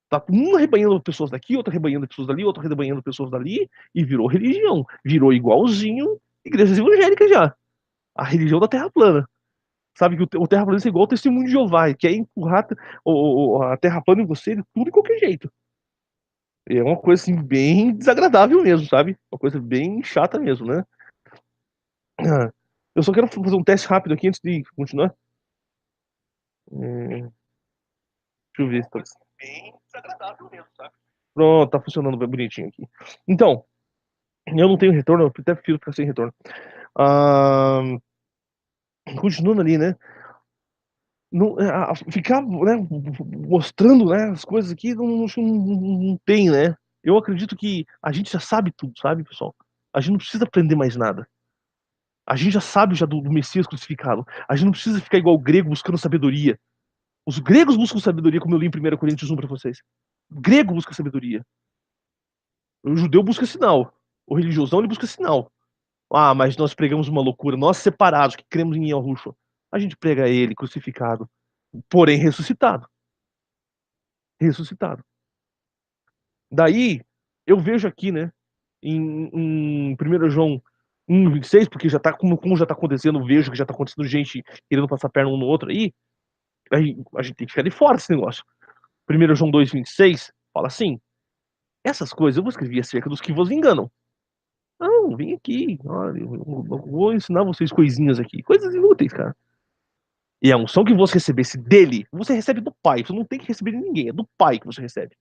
Tá um arrebanhando pessoas daqui, outro arrebanhando pessoas dali, outro arrebanhando pessoas dali, e virou religião. Virou igualzinho igrejas evangélicas já. A religião da Terra plana. Sabe que o Terra plana é igual o testemunho de Jeová, que é empurrar a Terra plana em você de tudo e qualquer jeito. É uma coisa assim, bem desagradável mesmo, sabe? Uma coisa bem chata mesmo, né? Eu só quero fazer um teste rápido aqui antes de continuar. Deixa eu ver se tá. Bem desagradável mesmo, sabe? Pronto, tá funcionando bem bonitinho aqui. Então, eu não tenho retorno, eu até prefiro ficar sem retorno. Ah, continuando ali, né? Não, ficar, né, mostrando, né, as coisas aqui não tem, né? Eu acredito que a gente já sabe tudo, sabe, pessoal? A gente não precisa aprender mais nada. A gente já sabe já do Messias crucificado. A gente não precisa ficar igual o grego buscando sabedoria. Os gregos buscam sabedoria, como eu li em 1 Coríntios 1 para vocês. grego busca sabedoria. O judeu busca sinal. O religiosão, ele busca sinal. Ah, mas nós pregamos uma loucura. Nós separados, que cremos em Yahushua, a gente prega ele crucificado, porém ressuscitado. Ressuscitado. Daí, eu vejo aqui, né, em 1 João 1:26, porque já tá, como já tá acontecendo, vejo que já tá acontecendo gente querendo passar a perna um no outro aí a gente tem que ficar de fora desse negócio. 1 João 2:26 fala assim: essas coisas eu vou escrever acerca dos que vos enganam. Não, vem aqui, olha, eu vou ensinar vocês coisinhas aqui, coisas inúteis, cara. E a unção que você recebesse dele, você recebe do Pai. Você não tem que receber de ninguém, é do Pai que você recebe.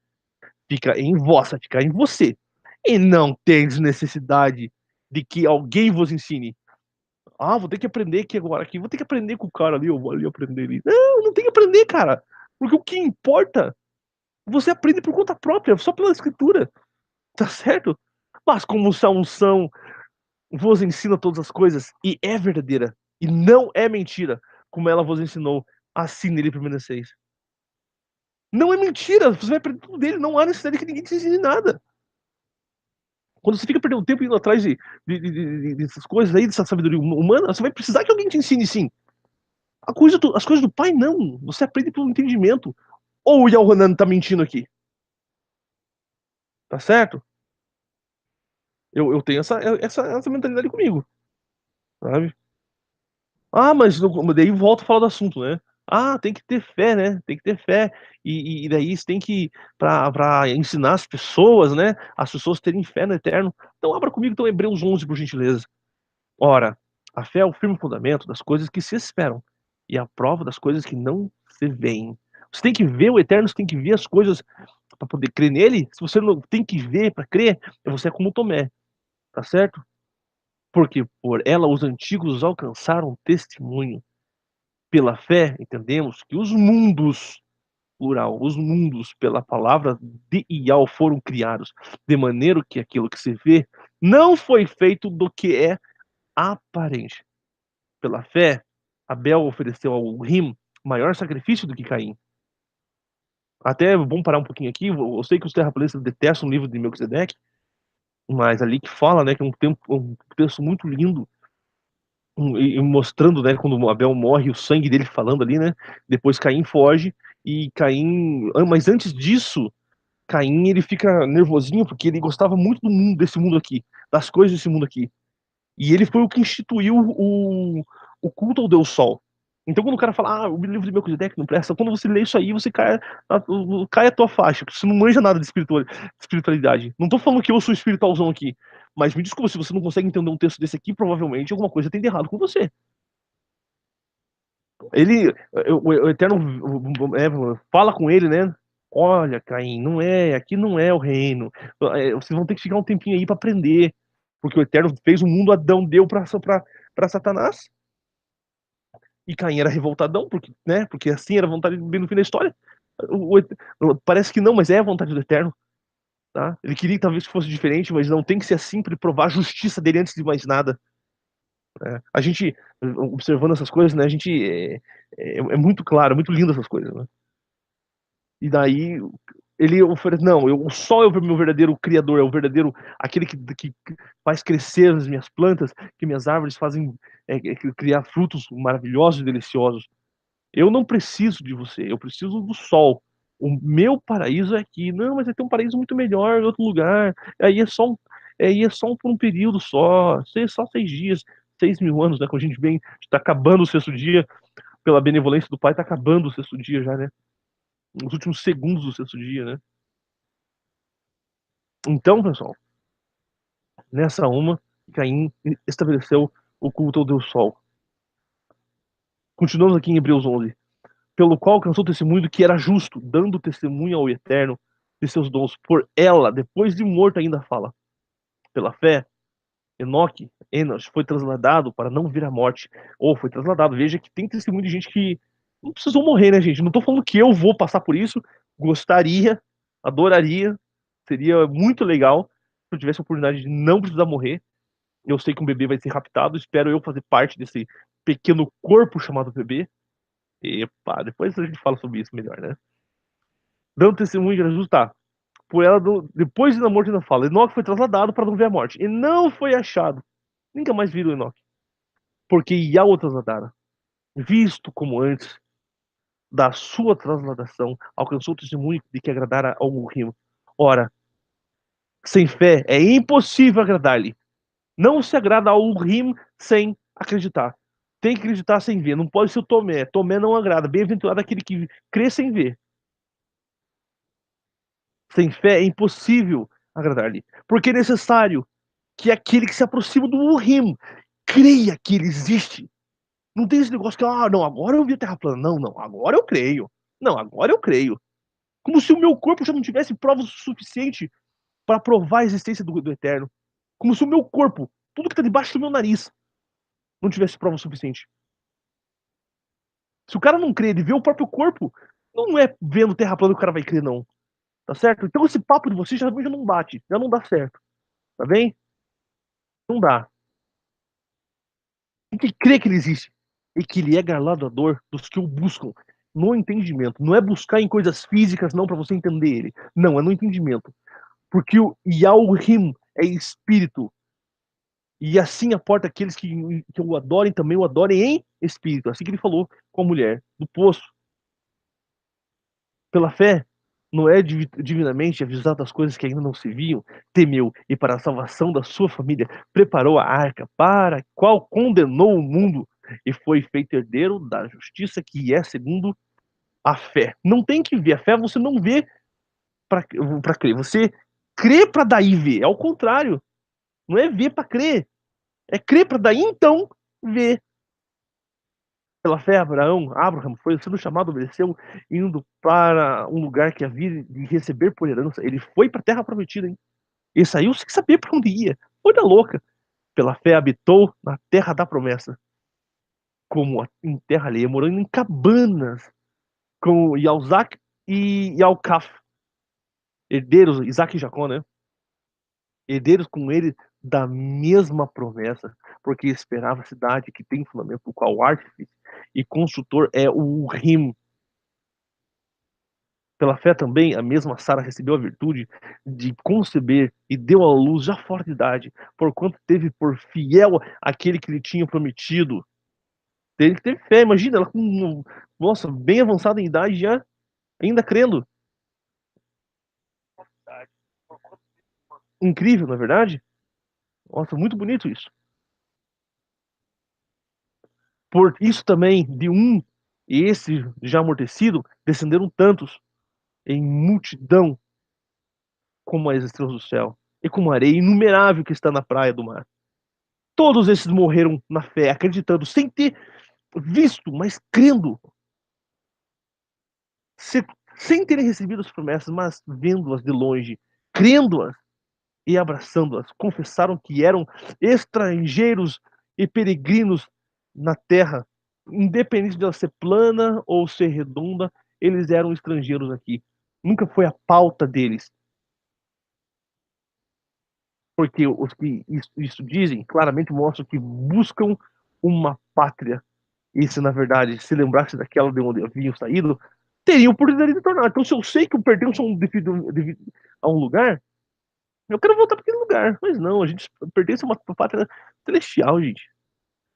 Fica em vós, fica em você. E não tens necessidade de que alguém vos ensine. Ah, vou ter que aprender aqui agora, aqui. Vou ter que aprender com o cara ali, eu vou ali aprender ali. Não, não tem que aprender, cara. Porque o que importa, você aprende por conta própria, só pela escritura. Tá certo? Mas como essa unção vos ensina todas as coisas e é verdadeira e não é mentira, como ela vos ensinou, assim nele permaneceis. Não é mentira, você vai aprender tudo dele, não há necessidade que ninguém te ensine nada. Quando você fica perdendo tempo indo atrás dessas coisas aí, dessa sabedoria humana, você vai precisar que alguém te ensine sim. As coisas do pai, não. Você aprende pelo entendimento. Ou o Yahanan tá mentindo aqui? Tá certo? Eu tenho essa mentalidade comigo, sabe? Ah, mas daí volta a falar do assunto, né? Ah, tem que ter fé, né? Tem que ter fé. E daí você tem que, pra ensinar as pessoas, né? As pessoas terem fé no eterno. Então abra comigo então Hebreus 11, por gentileza. Ora, a fé é o firme fundamento das coisas que se esperam e a prova das coisas que não se veem. Você tem que ver o eterno, você tem que ver as coisas para poder crer nele. Se você não tem que ver para crer, você é como Tomé, tá certo? Porque por ela os antigos alcançaram testemunho. Pela fé, entendemos que os mundos, plural, os mundos, pela palavra de Ial foram criados, de maneira que aquilo que se vê não foi feito do que é aparente. Pela fé, Abel ofereceu ao Rim maior sacrifício do que Caim. Até é bom parar um pouquinho aqui. Eu sei que os terraplanistas detestam o livro de Melquisedeque, mas ali que fala, né, que é um texto muito lindo, e mostrando, né, quando Abel morre, o sangue dele falando ali, né? Depois Caim foge e Caim, mas antes disso, Caim ele fica nervosinho porque ele gostava muito do mundo, desse mundo aqui, das coisas desse mundo aqui. E ele foi o que instituiu o culto ao Deus Sol. Então, quando o cara fala, o livro de Melquisedeque não presta, quando você lê isso aí, você cai a tua faixa, porque você não manja nada de espiritualidade. Não tô falando que eu sou espiritualzão aqui, mas me desculpa, se você não consegue entender um texto desse aqui, provavelmente alguma coisa tem de errado com você. Ele, o Eterno fala com ele, né? Olha, Caim, não é, aqui não é o reino. Vocês vão ter que ficar um tempinho aí para aprender, porque o Eterno fez o mundo, Adão deu para Satanás. E Caim era revoltadão, porque, né? Porque assim era a vontade bem no fim da história. Parece que não, mas é a vontade do Eterno, tá? Ele queria talvez que fosse diferente, mas não tem que ser assim para provar a justiça dele antes de mais nada. Né? A gente, observando essas coisas, né? A gente é muito claro, é muito lindo essas coisas, né? E daí ele oferece, não, o sol é o meu verdadeiro criador, é o verdadeiro, aquele que faz crescer as minhas plantas, que minhas árvores fazem criar frutos maravilhosos e deliciosos. Eu não preciso de você, eu preciso do sol. O meu paraíso é aqui. Não, mas vai ter um paraíso muito melhor em outro lugar. Aí é só por um período só, só 6 dias, 6.000 anos, né? Quando a gente vem, está acabando o sexto dia, pela benevolência do Pai, está acabando o sexto dia já, né? Os últimos segundos do sexto dia, né? Então, pessoal, nessa uma, Caim estabeleceu o culto ao Deus Sol. Continuamos aqui em Hebreus 11. Pelo qual alcançou o testemunho do que era justo, dando testemunho ao Eterno de seus dons. Por ela, depois de morto, ainda fala. Pela fé, Enoque, Enos, foi trasladado para não vir à morte. Ou foi trasladado. Veja que tem testemunho de gente que não precisou morrer, né, gente? Não tô falando que eu vou passar por isso. Gostaria, adoraria, seria muito legal se eu tivesse a oportunidade de não precisar morrer. Eu sei que um bebê vai ser raptado, espero eu fazer parte desse pequeno corpo chamado bebê. Epa, depois a gente fala sobre isso melhor, né? Dando testemunho de Jesus, tá. por ela, depois de namoro, ainda fala, Enoque foi trasladado para não ver a morte, e não foi achado. Nunca mais viram Enoque, porque Yah o trasladara. Visto como antes da sua trasladação, alcançou o testemunho de que agradara ao Murim. Ora, sem fé é impossível agradar-lhe. Não se agrada ao Murim sem acreditar. Tem que acreditar sem ver. Não pode ser o Tomé. Tomé não agrada. Bem-aventurado aquele que crê sem ver. Sem fé é impossível agradar-lhe. Porque é necessário que aquele que se aproxima do Murim creia que ele existe. Não tem esse negócio que, não, agora eu vi a Terra plana. Não, não, agora eu creio. Não, agora eu creio. Como se o meu corpo já não tivesse provas o suficiente para provar a existência do Eterno. Como se o meu corpo, tudo que está debaixo do meu nariz, não tivesse prova o suficiente. Se o cara não crê, ele vê o próprio corpo, não é vendo Terra plana que o cara vai crer, não. Tá certo? Então esse papo de vocês já não bate, já não dá certo. Tá bem? Não dá. Tem que crer que ele existe. E que ele é galardoador dos que o buscam no entendimento. Não é buscar em coisas físicas, não, para você entender ele. Não, é no entendimento. Porque o Yahweh é espírito. E assim aporta aqueles que o adorem também, o adorem em espírito. Assim que ele falou com a mulher do poço. Pela fé, Noé, divinamente avisado das coisas que ainda não se viam, temeu e, para a salvação da sua família, preparou a arca, para a qual condenou o mundo e foi feito herdeiro da justiça, que é segundo a fé. Não tem que ver. A fé você não vê para crer. Você crê para daí ver. É o contrário. Não é ver para crer. É crer para daí então ver. Pela fé, Abraham foi sendo chamado, obedeceu, indo para um lugar que havia de receber por herança. Ele foi para a terra prometida, hein? Ele saiu sem saber para onde ia. Foi da louca. Pela fé, habitou na terra da promessa, como em terra alheia, morando em cabanas, com Yalzac e Yalcaf, herdeiros, Isaac e Jacó, né? Herdeiros com ele da mesma promessa, porque esperava a cidade que tem fundamento, o qual o artífice e construtor é o Rim. Pela fé também, a mesma Sara recebeu a virtude de conceber e deu à luz já fora de idade, porquanto teve por fiel aquele que lhe tinha prometido. Ele teve fé, imagina, ela com, nossa, bem avançada em idade já, ainda crendo. Incrível, não é verdade? Nossa, muito bonito isso. Por isso também, de um, e esse já amortecido, descenderam tantos, em multidão, como as estrelas do céu, e como a areia inumerável que está na praia do mar. Todos esses morreram na fé, acreditando, sem ter visto, mas crendo, se, sem terem recebido as promessas, mas vendo-as de longe, crendo-as e abraçando-as, confessaram que eram estrangeiros e peregrinos na terra, independente de ela ser plana ou ser redonda, eles eram estrangeiros aqui. Nunca foi a pauta deles, porque os que isso dizem claramente mostram que buscam uma pátria. E se na verdade se lembrasse daquela de onde haviam saído, teriam oportunidade de tornar. Então, se eu sei que eu pertenço a um lugar, eu quero voltar para aquele lugar. Mas não, a gente pertence a uma pátria celestial, gente.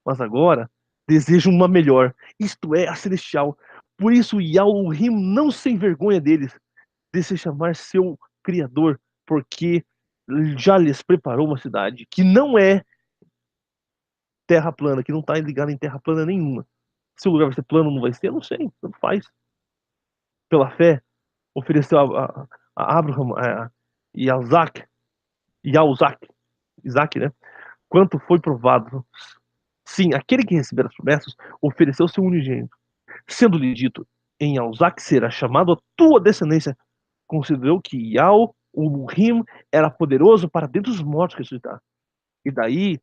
Mas agora desejam uma melhor, isto é, a celestial. Por isso, Yahweh não se envergonha deles, de se chamar seu Criador, porque já lhes preparou uma cidade que não é terra plana, que não está ligada em terra plana nenhuma. Se o lugar vai ser plano ou não vai ser, eu não sei, tanto faz. Pela fé, ofereceu a Abraham e a Isaac, Isaac, né? Quanto foi provado. Sim, aquele que receber as promessas ofereceu seu unigênito. Sendo-lhe dito, em Isaac será chamado a tua descendência, considerou que Yao, o Rim, era poderoso para dentre os mortos ressuscitar. E daí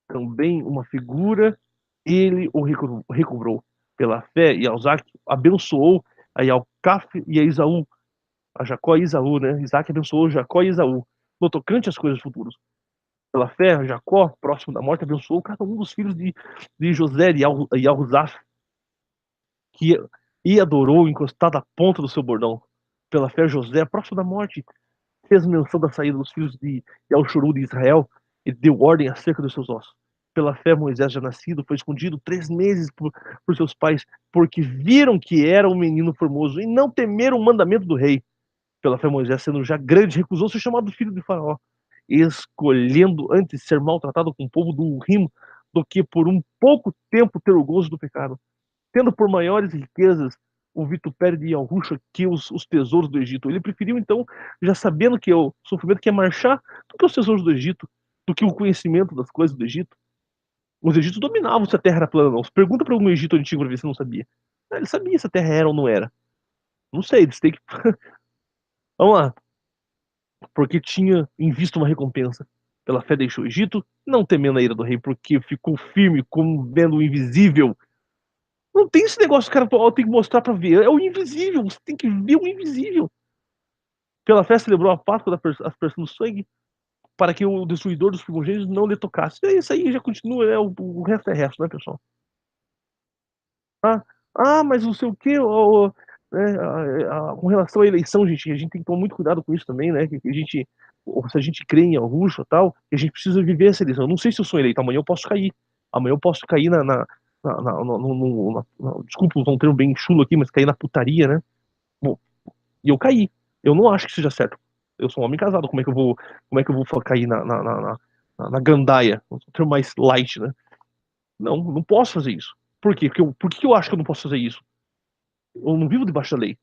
também uma figura, ele o recobrou. Pela fé, e Isaac abençoou a Yalcaf e a Isaú, a Jacó e Isaú, né? Isaac abençoou Jacó e Isaú, no tocante às coisas futuras. Pela fé, Jacó, próximo da morte, abençoou cada um dos filhos de José e Alzaf, que e adorou encostado à ponta do seu bordão. Pela fé, José, próximo da morte, fez menção da saída dos filhos de El-Shuru de Israel e deu ordem acerca dos seus ossos. Pela fé, Moisés, já nascido, foi escondido 3 meses por seus pais, porque viram que era um menino formoso e não temeram o mandamento do rei. Pela fé, Moisés, sendo já grande, recusou ser chamado filho de Faraó, escolhendo antes ser maltratado com o povo do Rim do que por um pouco tempo ter o gozo do pecado, tendo por maiores riquezas o vitupério de Yahusha que os tesouros do Egito. Ele preferiu, então, já sabendo que o sofrimento quer marchar, do que os tesouros do Egito, do que o conhecimento das coisas do Egito. Os egípcios dominavam se a terra era plana ou não. Se pergunta para algum egito antigo para ver se não sabia. Ele sabia se a terra era ou não era. Não sei, eles têm que. Vamos lá. Porque tinha em vista uma recompensa. Pela fé deixou o Egito, não temendo a ira do rei, porque ficou firme como vendo o invisível. Não tem esse negócio que o cara tem que mostrar para ver. É o invisível, você tem que ver o invisível. Pela fé celebrou a Páscoa da aspersão do sangue, para que o destruidor dos primogênitos não lhe tocasse. Isso aí já continua, né? O resto é resto, né, pessoal? Ah, mas não sei o quê, né, com relação à eleição, gente, a gente tem que tomar muito cuidado com isso também, né? Que a gente, se a gente crê em Augusto e tal, a gente precisa viver essa eleição. Eu não sei se eu sou eleito, amanhã eu posso cair. Amanhã eu posso cair desculpa, um termo bem chulo aqui, mas cair na putaria, né? Bom, e eu caí. Eu não acho que seja certo. Eu sou um homem casado, como é que eu vou cair na gandaia? Um termo mais light, né? Não, não posso fazer isso. Por quê? Por que eu acho que eu não posso fazer isso? Eu não vivo debaixo da lei.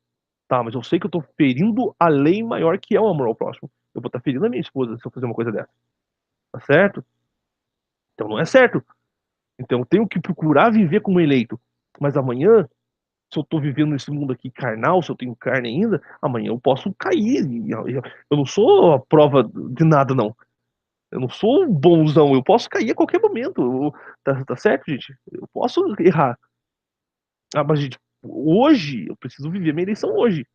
Tá, mas eu sei que eu tô ferindo a lei maior que é o amor ao próximo. Eu vou estar ferindo a minha esposa se eu fazer uma coisa dessa. Tá certo? Então não é certo. Então eu tenho que procurar viver como eleito. Mas amanhã, se eu tô vivendo nesse mundo aqui carnal, se eu tenho carne ainda, amanhã eu posso cair. Eu não sou a prova de nada, não. Eu não sou bonzão. Eu posso cair a qualquer momento. Tá certo, gente? Eu posso errar. Ah, mas, gente, hoje, eu preciso viver minha eleição hoje,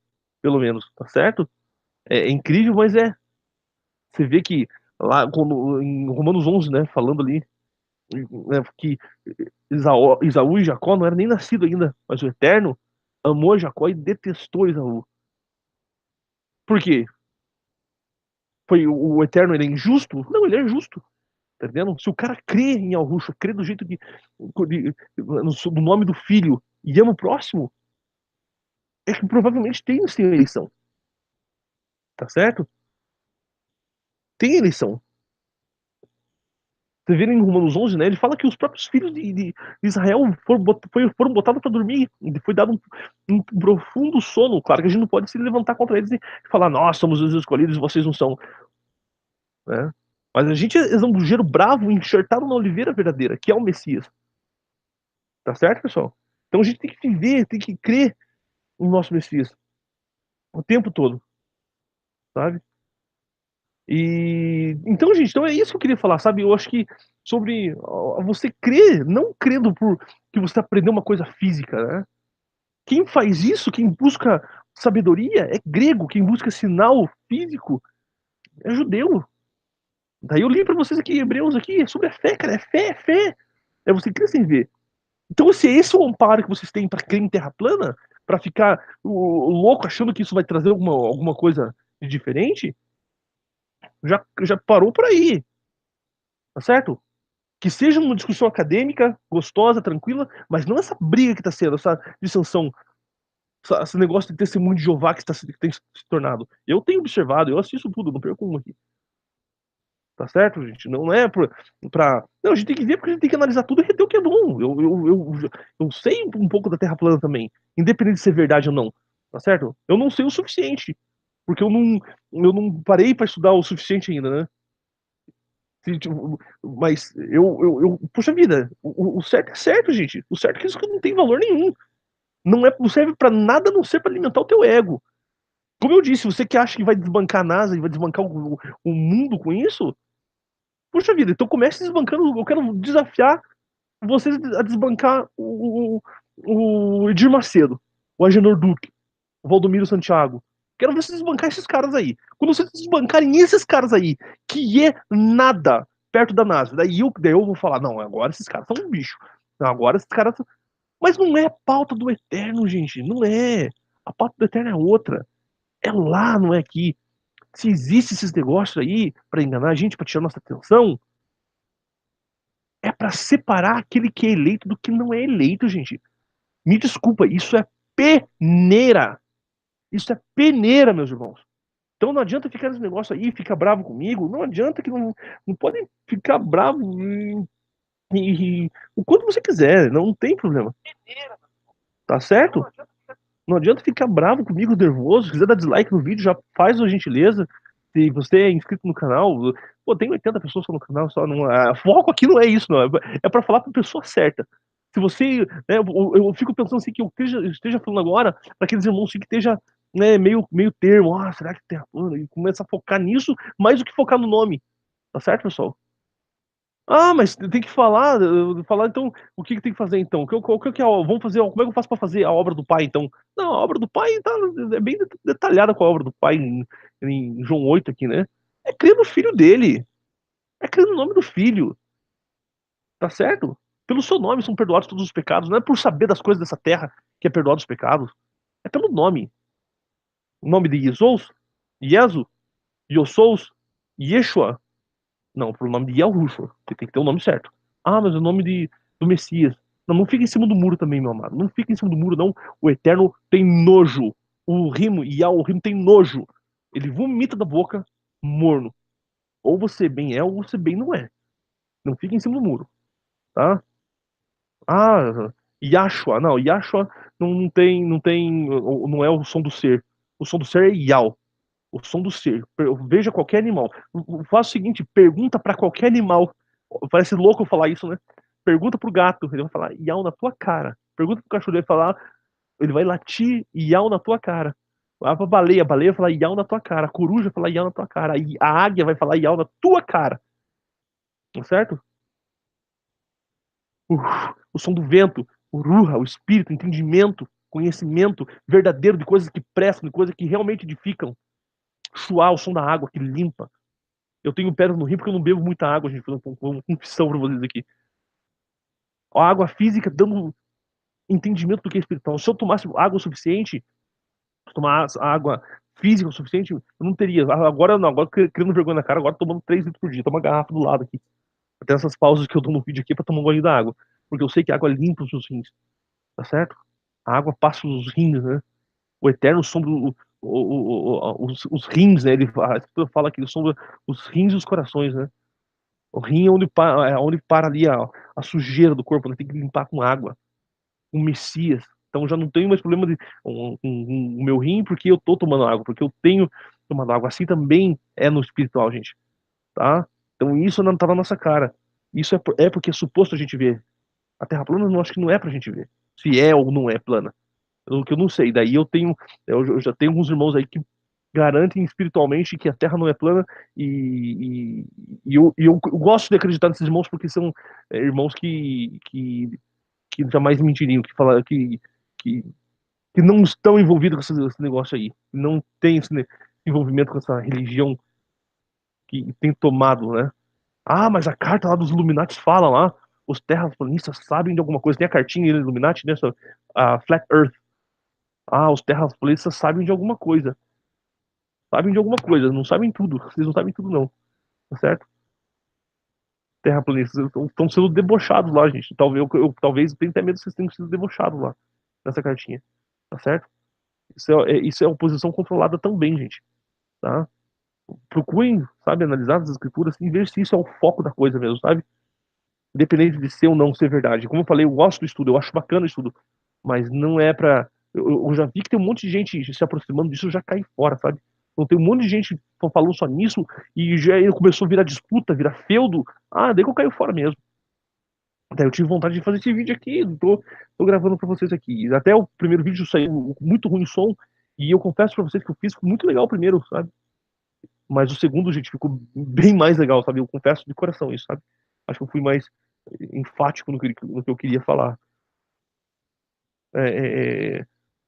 pelo menos, tá certo? É incrível, mas é. Você vê que lá em Romanos 11, né, falando ali, né, que Isaú e Jacó não eram nem nascidos ainda, mas o Eterno amou Jacó e detestou Isaú. Por quê? O Eterno, ele é injusto? Não, ele é justo. Tá entendendo? Se o cara crê em Yahushua, crê do jeito que, no nome do filho e ama o próximo, é que provavelmente tem sim eleição. Tá certo? Tem eleição. Você vê em Romanos 11, né? Ele fala que os próprios filhos de Israel foram botados para dormir. E foi dado um profundo sono. Claro que a gente não pode se levantar contra eles e falar, nós somos os escolhidos e vocês não são. Né? Mas a gente é um bujeiro bravo enxertado na oliveira verdadeira, que é o Messias. Tá certo, pessoal? Então a gente tem que viver, tem que crer no nosso Messias o tempo todo, sabe? E então, gente, então é isso que eu queria falar, sabe? Eu acho que sobre você crer, não crendo por que você aprendeu uma coisa física, né? Quem faz isso, quem busca sabedoria, é grego, quem busca sinal físico é judeu. Daí eu li para vocês aqui, Hebreus aqui, é sobre a fé, cara, é fé, é fé. É você crer sem ver. Então, se esse é o amparo que vocês têm para crer em terra plana, para ficar louco achando que isso vai trazer alguma coisa de diferente, já parou por aí, tá certo? Que seja uma discussão acadêmica, gostosa, tranquila, mas não essa briga que está sendo, essa dissensão, esse negócio de testemunho de Jeová que tem se tornado. Eu tenho observado, eu assisto tudo, não perco um aqui. Tá certo, gente? Não é pra. Não, a gente tem que ver porque a gente tem que analisar tudo e reter o que é bom. Eu sei um pouco da Terra plana também, independente de ser verdade ou não. Tá certo? Eu não sei o suficiente, porque eu não parei para estudar o suficiente ainda, né? Tipo, mas puxa vida, o certo é certo, gente. O certo é que isso não tem valor nenhum. Não serve pra nada a não ser pra alimentar o teu ego. Como eu disse, você que acha que vai desbancar a NASA e vai desbancar o mundo com isso, puxa vida, então comece desbancando. Eu quero desafiar vocês a desbancar o Edir Macedo, o Agenor Duque, o Valdomiro Santiago. Quero ver vocês desbancar esses caras aí. Quando vocês desbancarem esses caras aí, que é nada perto da NASA, daí eu vou falar, não, agora esses caras são um bicho. Não, agora esses caras são... Mas não é a pauta do Eterno, gente. Não é. A pauta do Eterno é outra. É lá, não é aqui. Se existe esses negócios aí pra enganar a gente, pra tirar nossa atenção, é pra separar aquele que é eleito do que não é eleito, gente. Me desculpa, isso é peneira. Isso é peneira, meus irmãos. Então não adianta ficar nesse negócio aí, ficar bravo comigo. Não adianta que não podem ficar bravo o quanto você quiser, não tem problema. Tá certo? Não adianta ficar bravo comigo, nervoso. Se quiser dar dislike no vídeo, já faz a gentileza. Se você é inscrito no canal, pô, tem 80 pessoas só no canal, só não. Foco aqui não é isso, não. É pra falar pra pessoa certa. Se você. Né, eu fico pensando assim que eu esteja falando agora para aqueles irmãos assim, que esteja né, meio termo. Ah, será que tem a plana? E começa a focar nisso mais do que focar no nome. Tá certo, pessoal? Ah, mas tem que falar, falar então, o que que tem que fazer então? Que é vamos fazer, como é que eu faço para fazer a obra do pai então? Não, a obra do pai tá, é bem detalhada com a obra do pai em João 8 aqui, né? É crer no filho dele, é crer no nome do filho, tá certo? Pelo seu nome são perdoados todos os pecados, não é por saber das coisas dessa terra que é perdoado os pecados, é pelo nome. O nome de Jesus, Jesu, Yossous, Yeshua. Não, pro nome de Yahushua. Você tem que ter o nome certo. Ah, mas o nome do Messias. Não, não fica em cima do muro também, meu amado. Não fica em cima do muro, não. O Eterno tem nojo. O rimo, o rimo tem nojo. Ele vomita da boca morno. Ou você bem é, ou você bem não é. Não fica em cima do muro, tá? Ah, Yashua. Não, Yashua não é o som do ser. O som do ser é Yau. O som do ser. Veja qualquer animal. Faça o seguinte, pergunta para qualquer animal. Parece louco eu falar isso, né? Pergunta pro gato, ele vai falar iau na tua cara. Pergunta pro cachorro, ele vai falar, ele vai latir iau na tua cara. A baleia vai falar iau na tua cara. A coruja vai falar iau na tua cara. A águia vai falar iau na tua cara. Tá certo? O som do vento, o ruha, o espírito, o entendimento, conhecimento verdadeiro de coisas que prestam, de coisas que realmente edificam. Chuar, o som da água que limpa. Eu tenho pedra no rio porque eu não bebo muita água, gente. Vou uma confissão pra vocês aqui. A água física dando entendimento do que é espiritual. Se eu tomasse água o suficiente, se tomar água física o suficiente, eu não teria. Agora não, agora criando vergonha na cara, agora tomando 3 litros por dia. Toma uma garrafa do lado aqui. Até essas pausas que eu dou no vídeo aqui pra tomar um gole da água. Porque eu sei que a água limpa os seus rins. Tá certo? A água passa os rins, né? O eterno sombra os rins, né? Ele fala que ele sombra os rins e os corações, né? O rim é onde para ali a sujeira do corpo, né? Tem que limpar com água. Um Messias. Então já não tenho mais problema de o meu rim porque eu tô tomando água, porque eu tenho tomado água. Assim também é no espiritual, gente. Tá? Então isso não tá na nossa cara. Isso é porque é suposto a gente ver. A Terra plana eu acho que não é pra gente ver. Se é ou não é plana. O que eu não sei. Daí eu já tenho alguns irmãos aí que garantem espiritualmente que a Terra não é plana e eu gosto de acreditar nesses irmãos porque são irmãos que jamais mentiriam, que falam que, que não estão envolvidos com esse negócio aí, não tem esse envolvimento com essa religião que tem tomado, né? Ah, mas a carta lá dos Illuminati fala lá, os terraplanistas sabem de alguma coisa. Tem a cartinha do Illuminati, né? A Flat Earth. Ah, os terraplanistas sabem de alguma coisa. Sabem de alguma coisa, não sabem tudo. Vocês não sabem tudo, não. Tá certo? Terraplanistas estão sendo debochados lá, gente. Talvez eu tenha até medo que vocês tenham sido debochados lá nessa cartinha. Tá certo? Isso é oposição controlada também, gente. Tá? Procurem, sabe, analisar as escrituras e ver se isso é o foco da coisa mesmo, sabe? Independente de ser ou não ser verdade. Como eu falei, eu gosto do estudo, eu acho bacana o estudo, mas não é pra. Eu já vi que tem um monte de gente se aproximando disso, eu já caí fora, sabe? Então tem um monte de gente falando só nisso e já começou a virar disputa, virar feudo. Ah, daí que eu caio fora mesmo. Daí eu tive vontade de fazer esse vídeo aqui, tô gravando pra vocês aqui. Até o primeiro vídeo saiu muito ruim o som, e eu confesso pra vocês que eu fiz muito legal o primeiro, sabe? Mas o segundo, gente, ficou bem mais legal, sabe? Eu confesso de coração isso, sabe? Acho que eu fui mais enfático no que eu queria falar.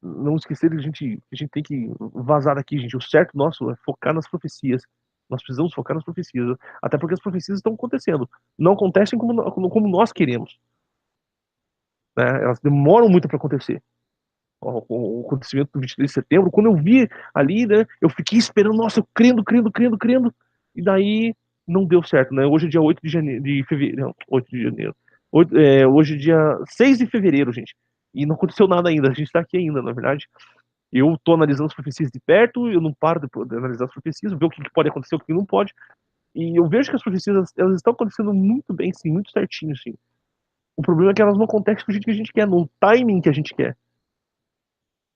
Não esquecer que a gente tem que vazar daqui, gente. O certo nosso é focar nas profecias. Nós precisamos focar nas profecias. Até porque as profecias estão acontecendo. Não acontecem como nós queremos. Né? Elas demoram muito para acontecer. o acontecimento do 23 de setembro, quando eu vi ali, né, eu fiquei esperando, nossa, eu crendo, e daí não deu certo, né? Hoje é dia 8 de janeiro, de fevereiro, não, 8 de janeiro. Hoje é dia 6 de fevereiro, gente. E não aconteceu nada ainda, a gente tá aqui ainda, na verdade. Eu tô analisando as profecias de perto, eu não paro de analisar as profecias, ver o que pode acontecer, o que não pode. E eu vejo que as profecias, elas estão acontecendo muito bem, sim, muito certinho, sim. O problema é que elas não acontecem do jeito que a gente quer, no timing que a gente quer.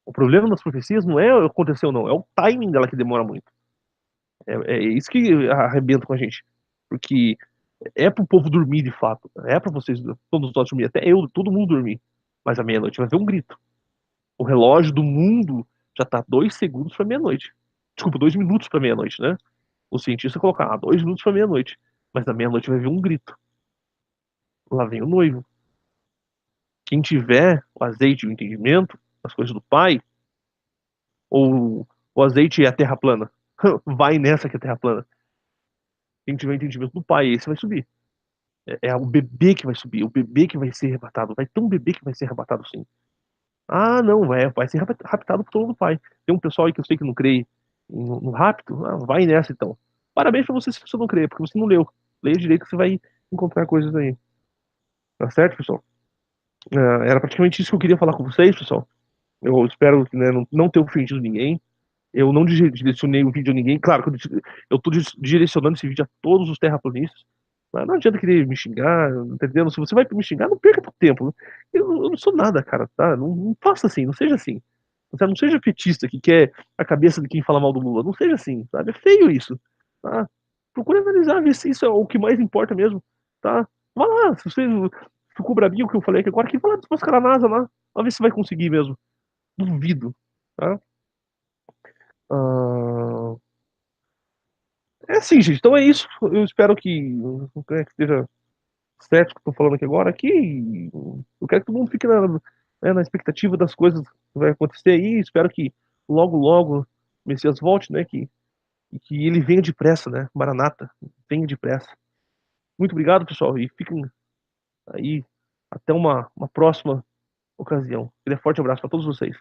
O problema das profecias não é acontecer ou não, é o timing dela que demora muito. É isso que arrebenta com a gente. Porque é pro povo dormir de fato. É pra vocês, todos nós dormir, até eu, todo mundo dormir. Mas à meia-noite vai ver um grito. O relógio do mundo já tá 2 segundos pra meia-noite. Desculpa, 2 minutos pra meia-noite, né? O cientista colocar 2 minutos pra meia-noite. Mas à meia-noite vai ver um grito. Lá vem o noivo. Quem tiver o azeite e o entendimento, as coisas do Pai, ou o azeite e a terra plana, vai nessa que é a terra plana. Quem tiver entendimento do Pai, esse vai subir. É o bebê que vai subir, o bebê que vai ser arrebatado. Vai ter um bebê que vai ser arrebatado sim. Ah, não, vai ser raptado por todo do Pai. Tem um pessoal aí que eu sei que não crê no rapto. Ah, vai nessa então. Parabéns pra você se você não crê, porque você não leu. Leia direito que você vai encontrar coisas aí. Tá certo, pessoal? Era praticamente isso que eu queria falar com vocês, pessoal. Eu espero, né, não ter ofendido ninguém. Eu não direcionei o vídeo a ninguém. Claro que eu tô direcionando esse vídeo a todos os terraplanistas. Mas não adianta querer me xingar, tá entendendo? Se você vai me xingar, não perca teu tempo. Eu não sou nada, cara, tá? Não faça assim, não seja assim. Não seja petista que quer a cabeça de quem fala mal do Lula. Não seja assim, sabe? É feio isso, tá? Procure analisar, ver se isso é o que mais importa mesmo, tá? Vai lá, se você ficou brabinho com o que eu falei aqui agora, que vai lá desmascarar a NASA lá. Vai ver se vai conseguir mesmo. Duvido, tá? Ah, é assim, gente. Então é isso. Eu espero que esteja certo o que eu tô falando aqui agora. Aqui, eu quero que todo mundo fique na expectativa das coisas que vai acontecer aí. Espero que logo, logo o Messias volte, né? E que ele venha depressa, né? Maranata, venha depressa. Muito obrigado, pessoal. E fiquem aí até uma próxima ocasião. Um forte abraço para todos vocês.